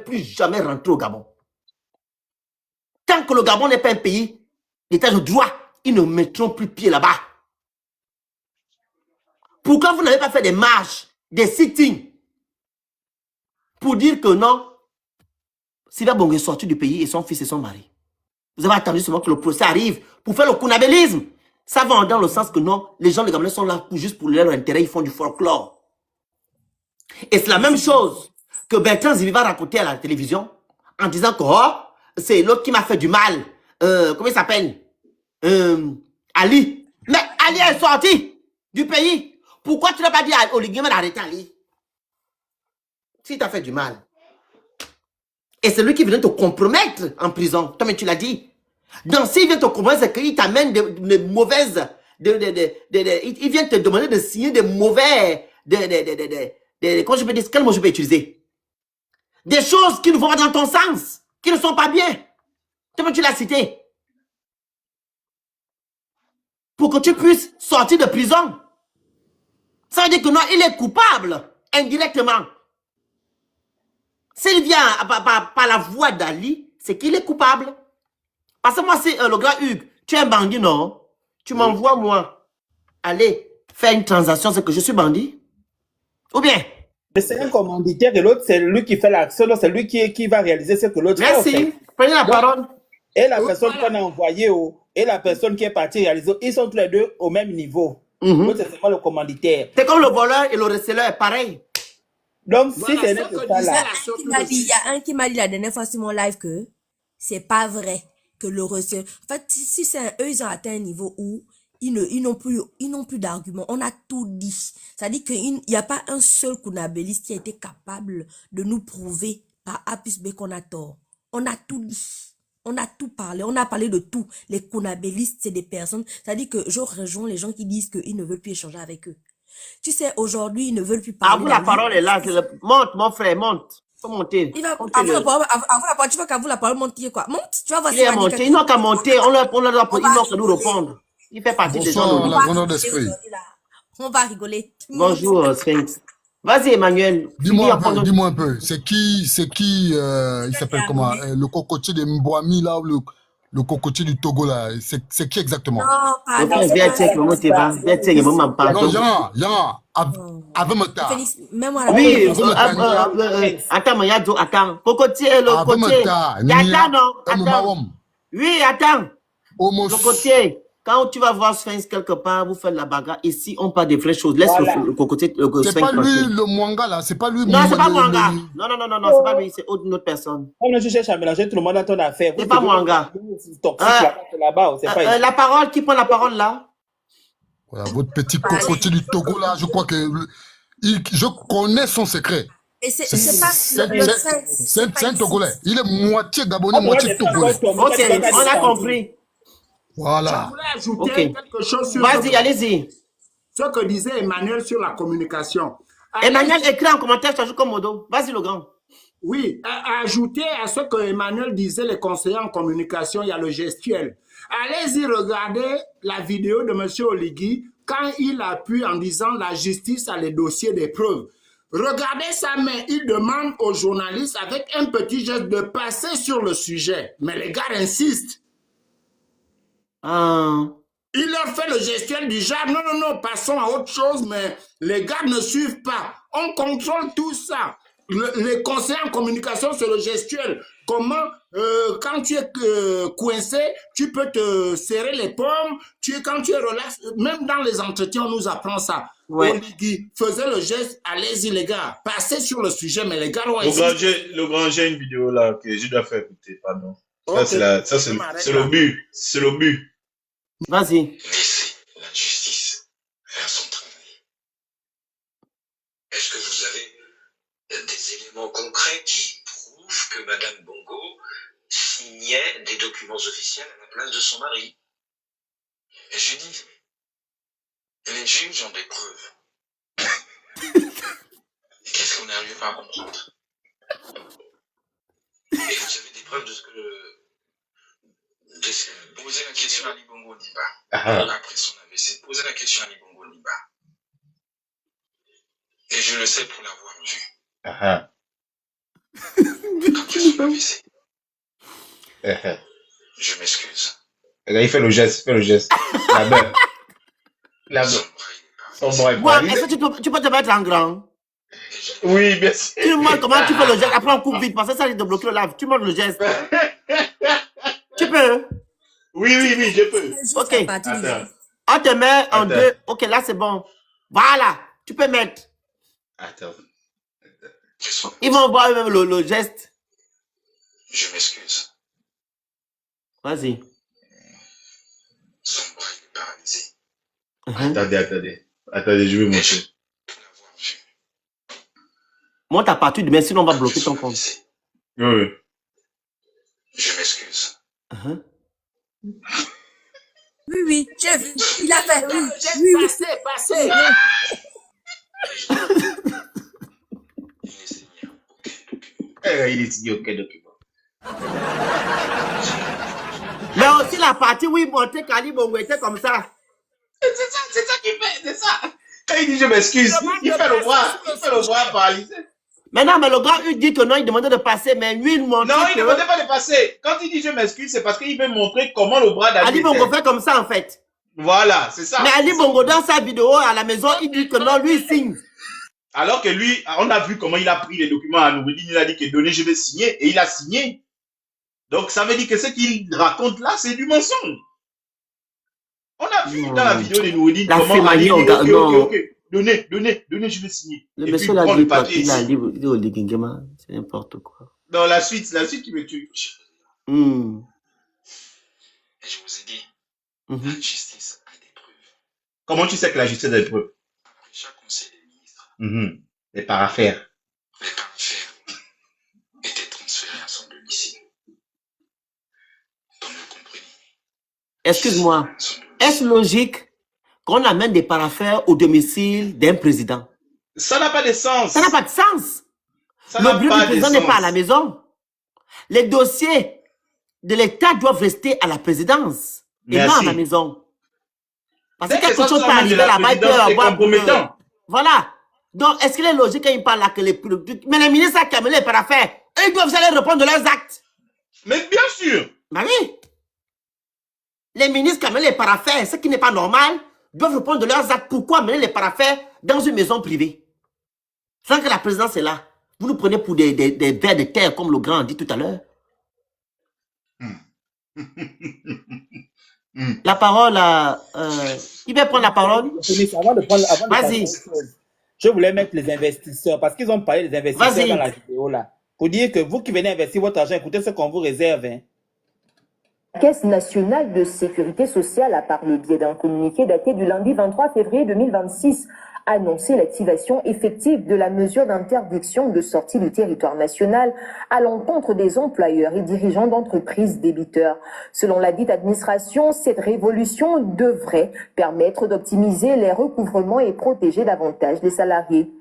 plus jamais rentrer au Gabon. Tant que le Gabon n'est pas un pays d'état de droit, ils ne mettront plus pied là-bas. Pourquoi vous n'avez pas fait des marches, des sittings pour dire que non, Sylvia Bongo est sorti du pays et son fils et son mari? Vous avez attendu seulement que le procès arrive pour faire le kunabélisme. Ça va dans le sens que non, les gens, les Gabonais sont là juste pour leur intérêt, ils font du folklore. Et c'est la même chose que Bertrand Zibi va raconter à la télévision en disant que oh, c'est l'autre qui m'a fait du mal. Comment il s'appelle? Ali. Mais Ali est sorti du pays. Pourquoi tu n'as pas dit à Oligui d'arrêter Ali? S'il t'a fait du mal. Et c'est lui qui vient te compromettre en prison. Toi-même, tu l'as dit. Donc, s'il vient te compromettre, c'est qu'il t'amène des mauvaises... il vient te demander de signer des mauvais... comment je peux dire? Quel mot je peux utiliser? Des choses qui ne vont pas dans ton sens. Qui ne sont pas bien. Toi-même, tu l'as cité. Pour que tu puisses sortir de prison. Ça veut dire que non, il est coupable. Indirectement. S'il vient par la voix d'Ali, c'est qu'il est coupable. Parce que moi, c'est le grand Hugues, tu es un bandit, non? Tu m'envoies, moi, aller faire une transaction, c'est que je suis bandit? Ou bien? Mais c'est un commanditaire et l'autre, c'est lui qui fait l'action, c'est lui qui va réaliser ce que l'autre fait. Merci. Prenez la parole. Et la personne qu'on a envoyée et la personne qui est partie réaliser, ils sont tous les deux au même niveau. C'est seulement le commanditaire. C'est comme le voleur et le receleur, pareil. Donc, si c'est ça là. Il y a un qui m'a dit la dernière fois sur mon live que c'est pas vrai que le receleur. En fait, si c'est eux, ils ont atteint un niveau où ils n'ont plus d'arguments. On a tout dit. Ça dit qu'il n'y a pas un seul kunabéliste qui a été capable de nous prouver par A plus B qu'on a tort. On a tout dit. On a tout parlé. On a parlé de tout. Les kunabélistes, c'est des personnes. Ça dit que je rejoins les gens qui disent qu'ils ne veulent plus échanger avec eux. Tu sais, aujourd'hui, ils ne veulent plus parler. Ah, vous, la parole est là. Monte, mon frère, monte. Faut monter. Il va, avant la parole, tu vois qu'à vous la parole monte, quoi. Monte, tu vas voir. Il est monté. Ils n'ont qu'à monter. On leur nous répondre. Il fait partie des gens. La grandeur d'esprit. On va rigoler. Bonjour, Sphinx. Vas-y, Emmanuel. Dis-moi un peu. C'est qui, il s'appelle comment? Le cocotier de Mbouami, là, le cocotier du Togo, là. C'est qui exactement? Non, Non, Avemata. Oui, attends, Yadjo, attends. Cocotier, le cocotier. Attends, non, attends. Oui, attends. Le cocotier. Quand tu vas voir Sphinx quelque part, vous faites la bagarre. Ici, on parle des vraies choses. Laisse le cocotier, le C'est Sphinx pas lui tranquille. le Mwanga là, c'est pas lui. Non, c'est pas Mwanga. Non, c'est pas lui, c'est une autre personne. Comme tu cherches à mélanger tout le monde dans ton affaire. C'est pas Mwanga. Là-bas, c'est pas la parole, qui prend la parole là? Voilà, votre petit cocotier du Togo là, je crois que je connais son secret. Et c'est pas C'est un Togolais. Il est moitié Gabonais, moitié Togolais. Ok, on a compris. Voilà. Je voulais ajouter quelque chose sur... Vas-y, allez-y. Ce que disait Emmanuel sur la communication. Emmanuel, écrit en commentaire, je t'ajoute comme modo. Vas-y, le grand. Oui, ajouter à ce que Emmanuel disait, les conseillers en communication, il y a le gestuel. Allez-y regarder la vidéo de M. Oligui quand il appuie en disant la justice a les dossiers des preuves. Regardez ça, mais il demande aux journalistes avec un petit geste de passer sur le sujet. Mais les gars insistent. Il leur fait le gestuel du genre, non, passons à autre chose, mais les gars ne suivent pas. On contrôle tout ça. Les conseillers en communication, c'est le gestuel. Comment, quand tu es coincé, tu peux te serrer les pommes, quand tu es relax, même dans les entretiens, on nous apprend ça. Ouais. Oligui faisait le geste, allez-y les gars, passez sur le sujet, mais les gars... Le grand, j'ai une vidéo là que je dois faire écouter, pardon. Okay. Ça, c'est le but. C'est le but. Vas-y. Laissez la justice faire son travail. Est-ce que vous avez des éléments concrets qui prouvent que Madame Bongo signait des documents officiels à la place de son mari? Et je dis, les juges ont des preuves. Qu'est-ce qu'on n'arrive pas à comprendre? Et vous avez des preuves de ce que poser la question à Ali Bongo Niba, après son AVC, poser la question à Ali Bongo Niba. Et je le sais pour l'avoir vu. Après son AVC. Je m'excuse. Il fait le geste, La Son bras est paralysé. Est-ce que tu peux te mettre en grand? Oui, bien sûr. Tu me montres comment tu fais le geste, après on coupe vite, parce que ça risque de bloquer le live. Tu montres le geste. Tu peux? Oui, je peux. Ok. On te met en deux. Ok, là c'est bon. Voilà. Tu peux mettre. Attends. Ils vont voir même le geste. Je m'excuse. Vas-y. Son bras il est paralysé. Attendez, je vais montrer. Monte à partir de demain, sinon on va bloquer ton compte. Oui. Je m'excuse. Oui, j'ai vu. Il a fait, Passez. Il est signé aucun document. Mais aussi la partie où il montrait qu'Ali Bongo était comme ça. C'est ça qu'il fait, c'est ça. Quand il dit je m'excuse, il fait le bras paralysé. Maintenant, mais le gars, il dit que non, il demandait de passer, mais lui, il montrait non, il ne demandait pas de passer. Quand il dit je m'excuse, c'est parce qu'il veut montrer comment le bras d'Ali Ali Bongo fait comme ça, en fait. Voilà, c'est ça. Mais Ali Bongo, dans sa vidéo à la maison, il dit que non, lui, il signe. Alors que lui, on a vu comment il a pris les documents à Noureddin, il a dit que donnez, je vais signer, et il a signé. Donc, ça veut dire que ce qu'il raconte là, c'est du mensonge. On a vu dans la vidéo de Noureddin comment Ali dit, ok, donnez, je vais signer. Le et monsieur puis, l'a prend dit, le papier il a ici. dit au Ligingema, c'est n'importe quoi. Dans la suite qui me tue. Et je vous ai dit, la justice a des preuves. Comment tu sais que la justice a des preuves? Après chaque conseil des ministres, les paraffaires. Les paraffaires étaient transférés à son domicile. Donc vous comprenez. Excuse-moi, est-ce logique qu'on amène des paraffaires au domicile d'un président? Ça n'a pas de sens. Ça n'a pas de sens. Ça Le bureau du président n'est pas à la maison. Les dossiers de l'État doivent rester à la présidence et non à la maison. Parce que quelque chose peut arriver là-bas, il peut avoir... Voilà. Donc, est-ce qu'il est logique qu'il parle là que les... Mais les ministres qui amènent les paraffaires, ils doivent aller répondre de leurs actes. Mais bien sûr. Mais oui. Les ministres qui amènent les paraffaires, ce qui n'est pas normal, doivent répondre de leurs actes. Pourquoi amener les paraffaires dans une maison privée? Sans que la présidence est là. Vous nous prenez pour des vers de terre, comme le grand a dit tout à l'heure. la parole à... qui va prendre la parole? Avant de Vas-y. Je voulais mettre les investisseurs, parce qu'ils ont parlé des investisseurs dans la vidéo là. Pour dire que vous qui venez investir votre argent, écoutez ce qu'on vous réserve. Hein. La Caisse nationale de sécurité sociale a, par le biais d'un communiqué daté du lundi 23 février 2026, annoncé l'activation effective de la mesure d'interdiction de sortie du territoire national à l'encontre des employeurs et dirigeants d'entreprises débiteurs. Selon la dite administration, cette révolution devrait permettre d'optimiser les recouvrements et protéger davantage les salariés.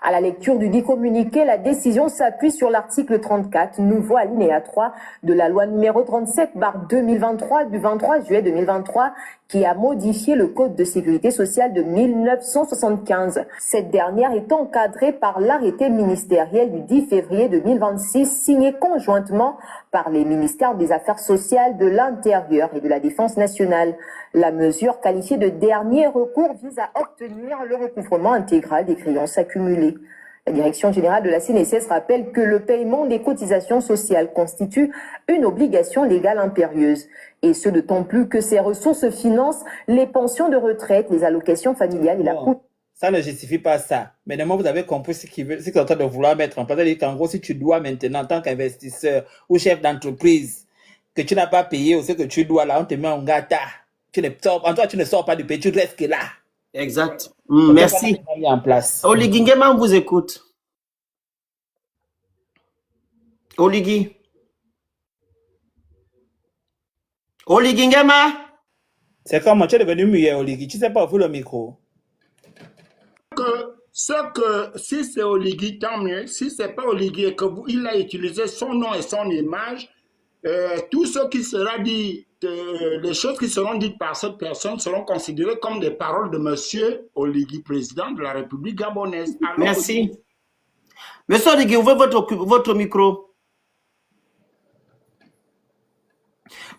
À la lecture du dit communiqué, la décision s'appuie sur l'article 34, nouveau alinéa 3 de la loi numéro 37/2023 du 23 juillet 2023 qui a modifié le Code de sécurité sociale de 1975. Cette dernière est encadrée par l'arrêté ministériel du 10 février 2026 signé conjointement par les ministères des Affaires sociales, de l'Intérieur et de la Défense nationale. La mesure qualifiée de dernier recours vise à obtenir le recouvrement intégral des créances accumulées. La Direction générale de la CNSS rappelle que le paiement des cotisations sociales constitue une obligation légale impérieuse. Et ce d'autant plus que ces ressources financent les pensions de retraite, les allocations familiales et la cour. Ça ne justifie pas ça. Mais maintenant, vous avez compris ce qu'ils sont en train de vouloir mettre en place. C'est-à-dire qu'en gros, si tu dois maintenant, en tant qu'investisseur ou chef d'entreprise, que tu n'as pas payé ou ce que tu dois là, on te met en gata. En toi, tu ne sors pas du pays, tu restes là. Exact. Merci. En place. Oligui Nguema, on vous écoute. Oligui. Oligui Nguema. C'est comme tu es devenu muet, Oligui. Tu ne sais pas ouvrir le micro. Si c'est Oligui, tant mieux. Si ce n'est pas Oligui et qu'il a utilisé son nom et son image, tout ce qui sera dit, les choses qui seront dites par cette personne seront considérées comme des paroles de monsieur Oligui, président de la République gabonaise. Alors merci. Monsieur Oligui, ouvrez votre micro.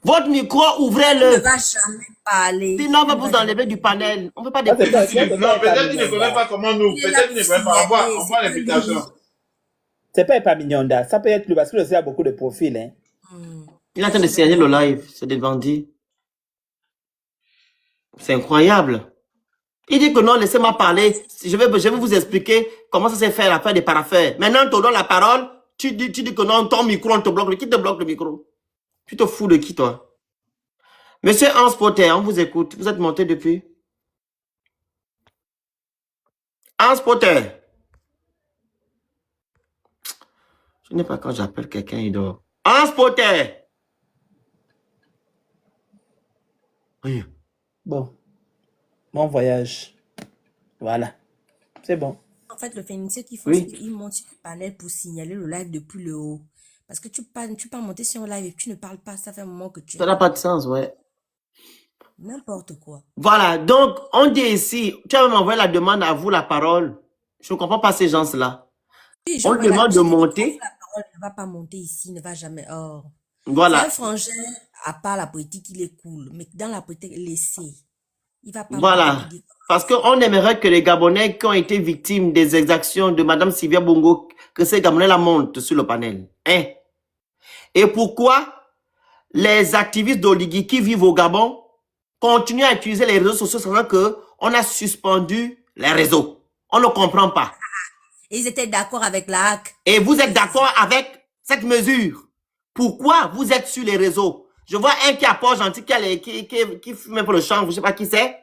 Votre micro, ouvrez-le. Il ne va jamais parler. Sinon, on va vous enlever du panel. On ne veut pas des... Non, peut-être qu'il ne connaît pas comment nous. Peut-être qu'il ne connaît pas. On voit l'invitation. C'est pas Mignonda. Ça peut être lui parce que le a beaucoup de profils. Hein. Il est en train de serrer le live. C'est des bandits. C'est incroyable. Il dit que non, laissez-moi parler. Je vais vous expliquer comment ça s'est fait l'affaire des paraffeurs. Maintenant, on te donne la parole. Tu dis que non, ton micro, on te bloque. Qui te bloque le micro? Tu te fous de qui, toi? Monsieur Hans Potter, on vous écoute. Vous êtes monté depuis? Hans Potter. Je n'ai pas quand j'appelle quelqu'un, il dort. Hans Potter. Oui. Bon. Bon voyage. Voilà. C'est bon. En fait, le féminicide qu'il faut, c'est qu'il monte sur le panel pour signaler le live depuis le haut. Parce que tu peux monter sur un live et tu ne parles pas, ça fait un moment que tu... Ça n'a pas de sens, ouais. N'importe quoi. Voilà, donc on dit ici, tu as même envoyé la demande à vous la parole. Je ne comprends pas ces gens-là. Oui, on demande de monter. La parole ne va pas monter ici, il ne va jamais... Oh. Voilà. C'est un frangin, à part la politique, il est cool. Mais dans la politique, laissez. Il va pas... Voilà. Parce qu'on aimerait que les Gabonais qui ont été victimes des exactions de Mme Sylvia Bongo, que ces Gabonais la montent sur le panel. Hein? Et pourquoi les activistes d'Oligui qui vivent au Gabon continuent à utiliser les réseaux sociaux sans qu'on a suspendu les réseaux? On ne comprend pas. Ils étaient d'accord avec la hack. Et vous êtes d'accord avec cette mesure? Pourquoi vous êtes sur les réseaux? Je vois un qui a pas gentil, qui fume un peu le champ, je ne sais pas qui c'est.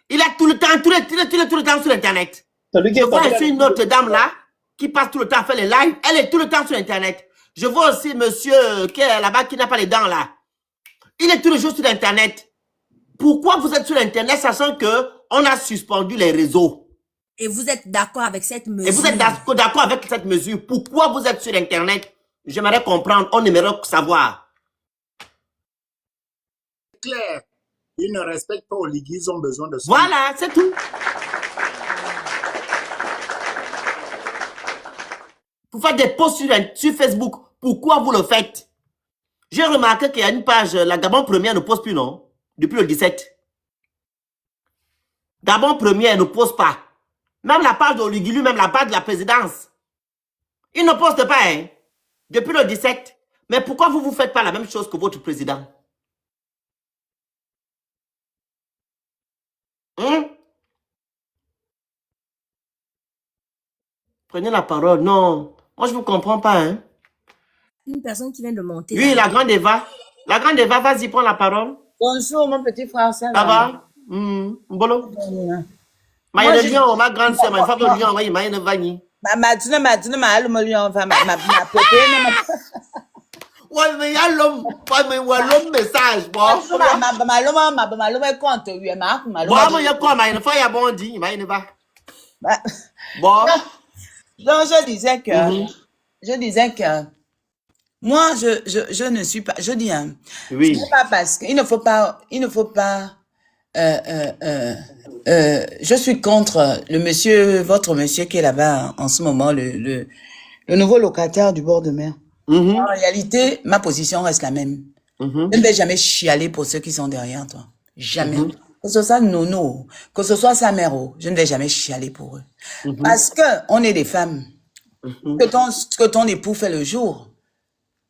Il est tout le temps, tout le temps sur Internet. Je vois aussi une autre dame là, qui passe tout le temps à faire les lives. Elle est tout le temps sur Internet. Je vois aussi monsieur qui est là-bas, qui n'a pas les dents là. Il est tous les jours sur Internet. Pourquoi vous êtes sur Internet sachant qu'on a suspendu les réseaux? Et vous êtes d'accord avec cette mesure? Et vous êtes d'accord avec cette mesure? Pourquoi vous êtes sur Internet? J'aimerais comprendre, on aimerait savoir. C'est clair. Ils ne respectent pas Oligui, ils ont besoin de ça. Voilà, c'est tout. Vous faites des posts sur Facebook. Pourquoi vous le faites? J'ai remarqué qu'il y a une page, la Gabon Première ne poste plus, non? Depuis le 17. Gabon Première ne poste pas. Même la page d'Oligui, lui-même la page de la présidence. Il ne poste pas, hein? Depuis le 17. Mais pourquoi vous ne faites pas la même chose que votre président? Hein? Prenez la parole. Non. Moi, je ne vous comprends pas. Hein? Une personne qui vient de monter. Oui, la grande Eva. La grande Eva, vas-y, prends la parole. Bonjour, mon petit frère. Ça va? Mbolo. Ma lion, ma grande sœur, ma femme de lion, ma yene vani. Ma lion, ma pote. Ouais, mais il y a l'homme, l'homme message, bon. Ma l'homme compte, oui, ma bon, il y a quoi, ma yene, faut y a bon dit, ma yene va. Bon. Donc, je disais que, moi, je ne suis pas, je dis, hein, oui. C'est pas parce qu'il ne faut pas, je suis contre le monsieur, votre monsieur qui est là-bas en ce moment, le nouveau locataire du bord de mer. En réalité, ma position reste la même. Je ne vais jamais chialer pour ceux qui sont derrière toi. Jamais. Que ce soit Nono, que ce soit sa mère, je ne vais jamais chialer pour eux. Parce que on est des femmes. Que ton époux fait le jour,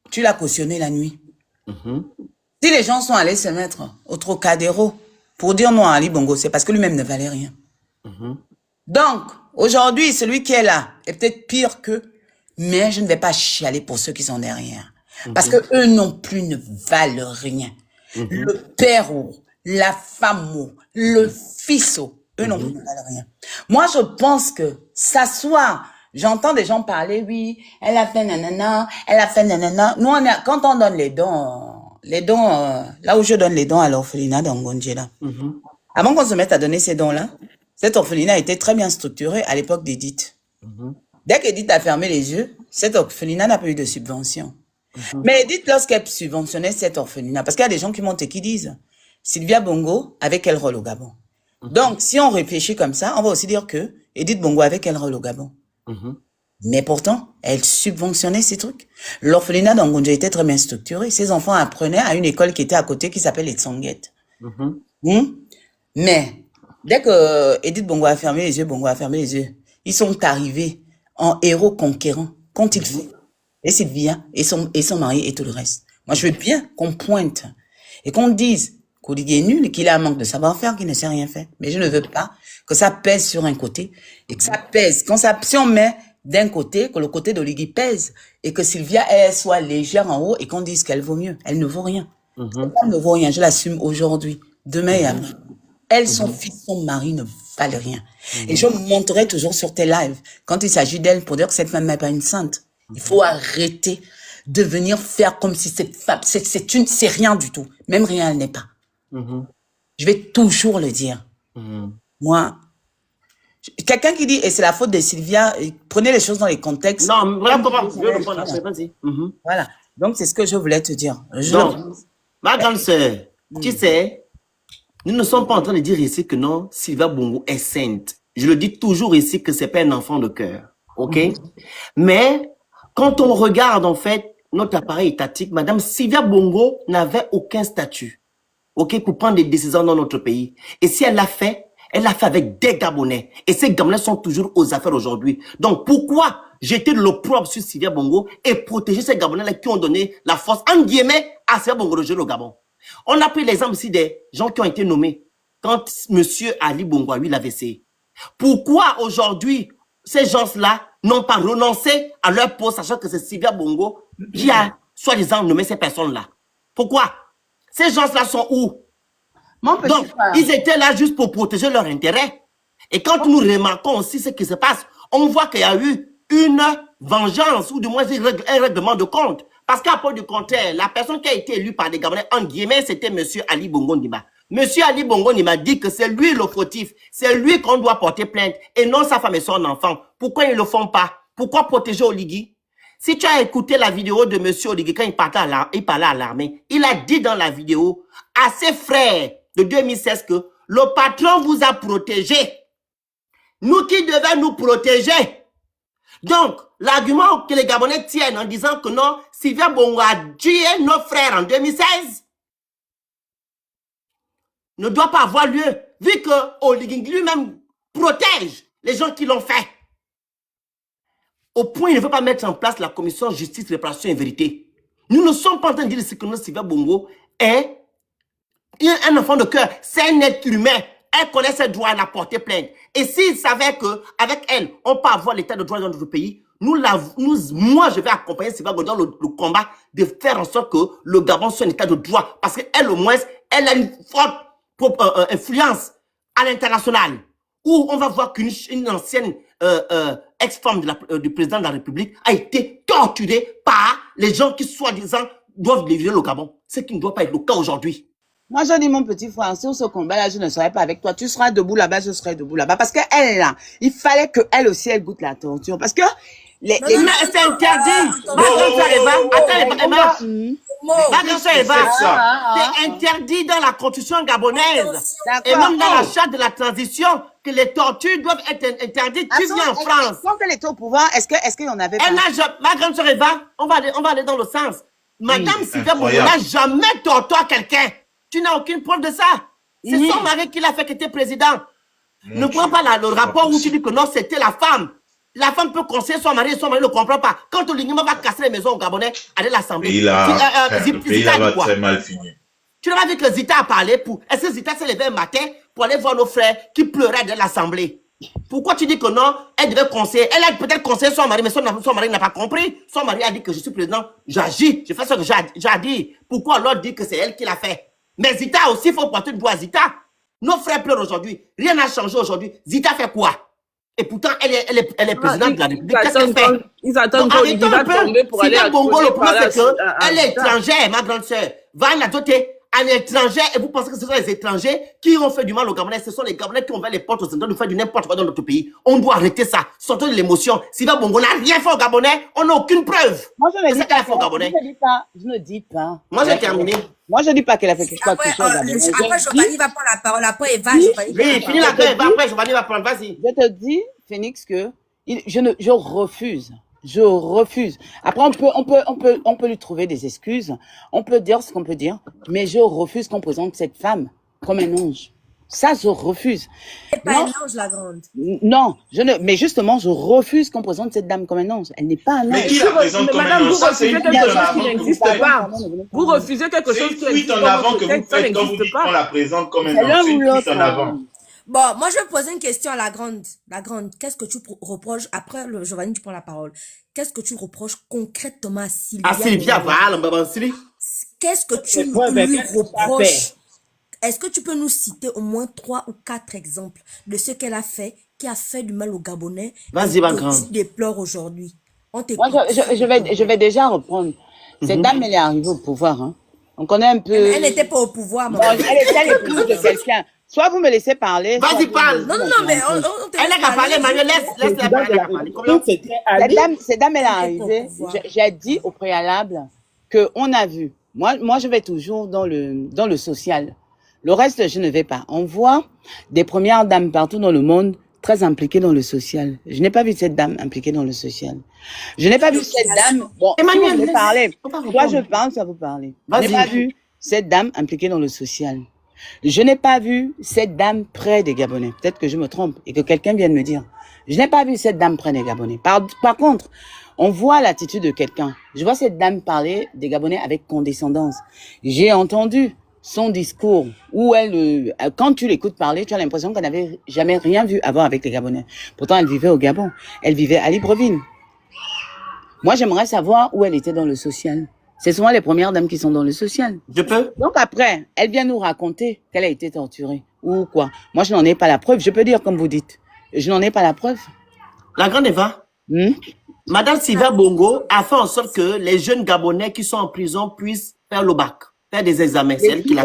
tu l'as cautionné la nuit. Si les gens sont allés se mettre au Trocadéro pour dire non à Ali Bongo, c'est parce que lui-même ne valait rien. Donc, aujourd'hui, celui qui est là est peut-être pire qu'eux, mais je ne vais pas chialer pour ceux qui sont derrière. Parce que eux non plus ne valent rien. Le père, la femme, le fils, eux non plus ne valent rien. Moi, je pense que s'asseoir, j'entends des gens parler, oui, elle a fait nanana, elle a fait nanana. Nous, quand on donne les dons, là où je donne les dons à l'orphelinat d'Angonjela, avant qu'on se mette à donner ces dons-là, cet orphelinat était très bien structuré à l'époque d'Edith. Dès qu'Edith a fermé les yeux, cet orphelinat n'a pas eu de subvention. Mais Edith, lorsqu'elle subventionnait cet orphelinat, parce qu'il y a des gens qui montent et qui disent, Sylvia Bongo avait quel rôle au Gabon? Donc, si on réfléchit comme ça, on va aussi dire que Edith Bongo avait quel rôle au Gabon? Mais pourtant, elle subventionnait ces trucs. L'orphelinat d'Angonja était très bien structuré. Ses enfants apprenaient à une école qui était à côté, qui s'appelle les Tsonguettes. Mais, dès que Edith Bongo a fermé les yeux, ils sont arrivés en héros conquérants. Qu'ont-ils fait? Et Sylvia, et son mari, et tout le reste. Moi, je veux bien qu'on pointe et qu'on dise qu'il est nul, qu'il a un manque de savoir-faire, qu'il ne sait rien faire. Mais je ne veux pas que ça pèse sur un côté et que ça pèse. Si on met d'un côté, que le côté d'Oligui pèse et que Sylvia, elle soit légère en haut et qu'on dise qu'elle vaut mieux. Elle ne vaut rien. Elle ne vaut rien. Je l'assume aujourd'hui. Demain et après. Elle, son fils, son mari ne valent rien. Et je monterai toujours sur tes lives quand il s'agit d'elle pour dire que cette femme n'est pas une sainte. Il faut arrêter de venir faire comme si cette femme, c'est rien du tout. Même rien, elle n'est pas. Je vais toujours le dire. Moi, quelqu'un qui dit, et c'est la faute de Sylvia, prenez les choses dans les contextes. Non, vraiment, vas-y. Voilà. Donc, c'est ce que je voulais te dire. Donc, ma grande sœur, tu sais, nous ne sommes pas en train de dire ici que non, Sylvia Bongo est sainte. Je le dis toujours ici que c'est pas un enfant de cœur. OK? Mais, quand on regarde, en fait, notre appareil étatique, Madame Sylvia Bongo n'avait aucun statut. OK? Pour prendre des décisions dans notre pays. Et si elle l'a fait avec des Gabonais. Et ces Gabonais sont toujours aux affaires aujourd'hui. Donc, pourquoi jeter de l'opprobre sur Sylvia Bongo et protéger ces Gabonais-là qui ont donné la force, en guillemets, à Sylvia Bongo de jouer au Gabon? On a pris l'exemple ici des gens qui ont été nommés quand monsieur Ali Bongo a eu l'AVC. Pourquoi aujourd'hui, ces gens-là n'ont pas renoncé à leur poste, sachant que c'est Sylvia Bongo qui a soi-disant nommé ces personnes-là? Pourquoi? Ces gens-là sont où? Donc, ils étaient là juste pour protéger leur intérêt. Et quand nous remarquons aussi ce qui se passe, on voit qu'il y a eu une vengeance, ou du moins un règlement de compte. Parce qu'à part du contraire, la personne qui a été élue par des Gabonais, en guillemets, c'était monsieur Ali Bongo Ndima. Monsieur Ali Bongo Ndima dit que c'est lui le fautif. C'est lui qu'on doit porter plainte et non sa femme et son enfant. Pourquoi ils ne le font pas? Pourquoi protéger Oligui? Si tu as écouté la vidéo de monsieur Oligui quand il parlait à l'armée, il a dit dans la vidéo à ses frères de 2016 que le patron vous a protégé. Nous qui devons nous protéger. Donc, l'argument que les Gabonais tiennent en disant que non, Sylvia Bongo a tué nos frères en 2016 ne doit pas avoir lieu, vu que Oligui lui-même protège les gens qui l'ont fait. Au point, il ne veut pas mettre en place la commission justice, réparation et vérité. Nous ne sommes pas en train de dire que Sylvia Bongo est un enfant de cœur. C'est un être humain. Elle connaît ses droits, elle a porté plainte. Et s'il savait qu'avec elle, on peut avoir l'état de droit dans notre pays, moi, je vais accompagner Sylvain Godin le combat de faire en sorte que le Gabon soit un état de droit. Parce qu'elle, au moins, elle a une forte influence à l'international. Où on va voir qu'une ancienne ex-femme du président de la République a été torturée par les gens qui, soi-disant, doivent livrer le Gabon. Ce qui ne doit pas être le cas aujourd'hui. Moi, je dis, mon petit frère, sur ce combat-là, je ne serai pas avec toi. Tu seras debout là-bas, je serai debout là-bas. Parce qu'elle, là, il fallait qu'elle aussi, elle goûte la torture. Parce que mais c'est interdit. C'est interdit dans la constitution gabonaise. Et même dans la charte de la transition, que les tortures doivent être interdites. Tu viens en France. Quand elle était au pouvoir, est-ce qu'il y en avait pas? Ma grande sœur Eva, on va aller dans le sens. Madame Sylvia Bongo n'a jamais torturé quelqu'un. Tu n'as aucune preuve de ça. C'est son mari qui l'a fait qu'il était président. Ne prends pas le rapport où tu dis que non, c'était la femme. La femme peut conseiller son mari et son mari ne comprend pas. Quand Olignyama va casser les maisons au Gabonais, allez l'Assemblée. Le pays va très mal finir. Tu n'as pas vu que Zita a parlé pour... Est-ce que Zita s'est levé un matin pour aller voir nos frères qui pleuraient de l'Assemblée? Pourquoi tu dis que non, elle devait conseiller? Elle a peut-être conseillé son mari, mais son mari n'a pas compris. Son mari a dit que je suis président, j'agis, je fais ce que j'ai dit. Pourquoi l'autre dit que c'est elle qui l'a fait? Mais Zita aussi, il faut porter le doigt à Zita. Nos frères pleurent aujourd'hui. Rien n'a changé aujourd'hui. Zita fait quoi? Et pourtant, elle est présidente de la République. Qu'est-ce qu'elle fait? Ils attendent qu'on va tomber pour aller à Bongo, le problème, c'est qu'elle est étrangère, ma grande sœur. Va la doter. Un étranger, et vous pensez que ce sont les étrangers qui ont fait du mal aux Gabonais? Ce sont les Gabonais qui ont ouvert les portes aux Occidentaux de faire du n'importe quoi dans notre pays. On doit arrêter ça. Sortons de l'émotion. Sylvain Bongo n'a rien fait aux Gabonais. On n'a aucune preuve. Moi, je ne dis pas. Je ne dis pas. Moi, j'ai terminé. Moi, je ne dis pas qu'elle a fait quelque chose. Après, Giovanni va prendre la parole. Après, Eva, oui, finis la paix. Après, Giovanni va prendre. Vas-y. Je te dis, Phoenix, que je refuse. Je refuse. Après, on peut lui trouver des excuses. On peut dire ce qu'on peut dire. Mais je refuse qu'on présente cette femme comme un ange. Ça, je refuse. C'est pas un ange, la grande. Non, mais justement, je refuse qu'on présente cette dame comme un ange. Elle n'est pas un ange. Mais qui la présente comme un ange? Ça, c'est une fuite en avant qui n'existe pas. Vous refusez quelque chose qui n'existe pas. C'est une fuite en avant que vous faites quand vous dites qu'on la présente comme un ange. C'est une fuite en avant. Bon, moi, je vais poser une question à la grande. La grande, qu'est-ce que tu reproches, après le Giovanni, tu prends la parole. Qu'est-ce que tu reproches concrètement à Sylvia? À Sylvia, voilà, maman Sylvie. Qu'est-ce que tu lui reproches? Est-ce que tu peux nous citer au moins 3 ou 4 exemples de ce qu'elle a fait, qui a fait du mal aux Gabonais? Vas-y, ma grande. Tu déplores aujourd'hui. On t'écoute. Moi, je vais déjà reprendre. Cette dame, elle est arrivée au pouvoir, hein. On connaît un peu. Elle n'était pas au pouvoir, maman. Elle était l'épouse de quelqu'un. Soit vous me laissez parler. Vas-y, parle. Non, mais elle n'a qu'à parler, Manuel, laisse-la parler. Cette dame, elle est arrivée. J'ai dit au préalable qu'on a vu. Moi, je vais toujours dans le social. Le reste, je ne vais pas. On voit des premières dames partout dans le monde très impliquées dans le social. Je n'ai pas vu cette dame impliquée dans le social. Je n'ai pas vu cette dame. Bon, Emmanuel, si vous parlez. Toi, je parle, ça vous parler. Je n'ai pas vu cette dame impliquée dans le social. Je n'ai pas vu cette dame près des Gabonais. Peut-être que je me trompe et que quelqu'un vienne me dire. Je n'ai pas vu cette dame près des Gabonais. Par contre, on voit l'attitude de quelqu'un. Je vois cette dame parler des Gabonais avec condescendance. J'ai entendu son discours où elle, quand tu l'écoutes parler, tu as l'impression qu'elle n'avait jamais rien vu à voir avec les Gabonais. Pourtant, elle vivait au Gabon. Elle vivait à Libreville. Moi, j'aimerais savoir où elle était dans le social. C'est souvent les premières dames qui sont dans le social. Je peux? Donc après, elle vient nous raconter qu'elle a été torturée ou quoi. Moi, je n'en ai pas la preuve. Je peux dire comme vous dites. Je n'en ai pas la preuve. La grande Eva, Madame Sylvia Bongo a fait en sorte que les jeunes Gabonais qui sont en prison puissent faire le bac, faire des examens. C'est elle qui l'a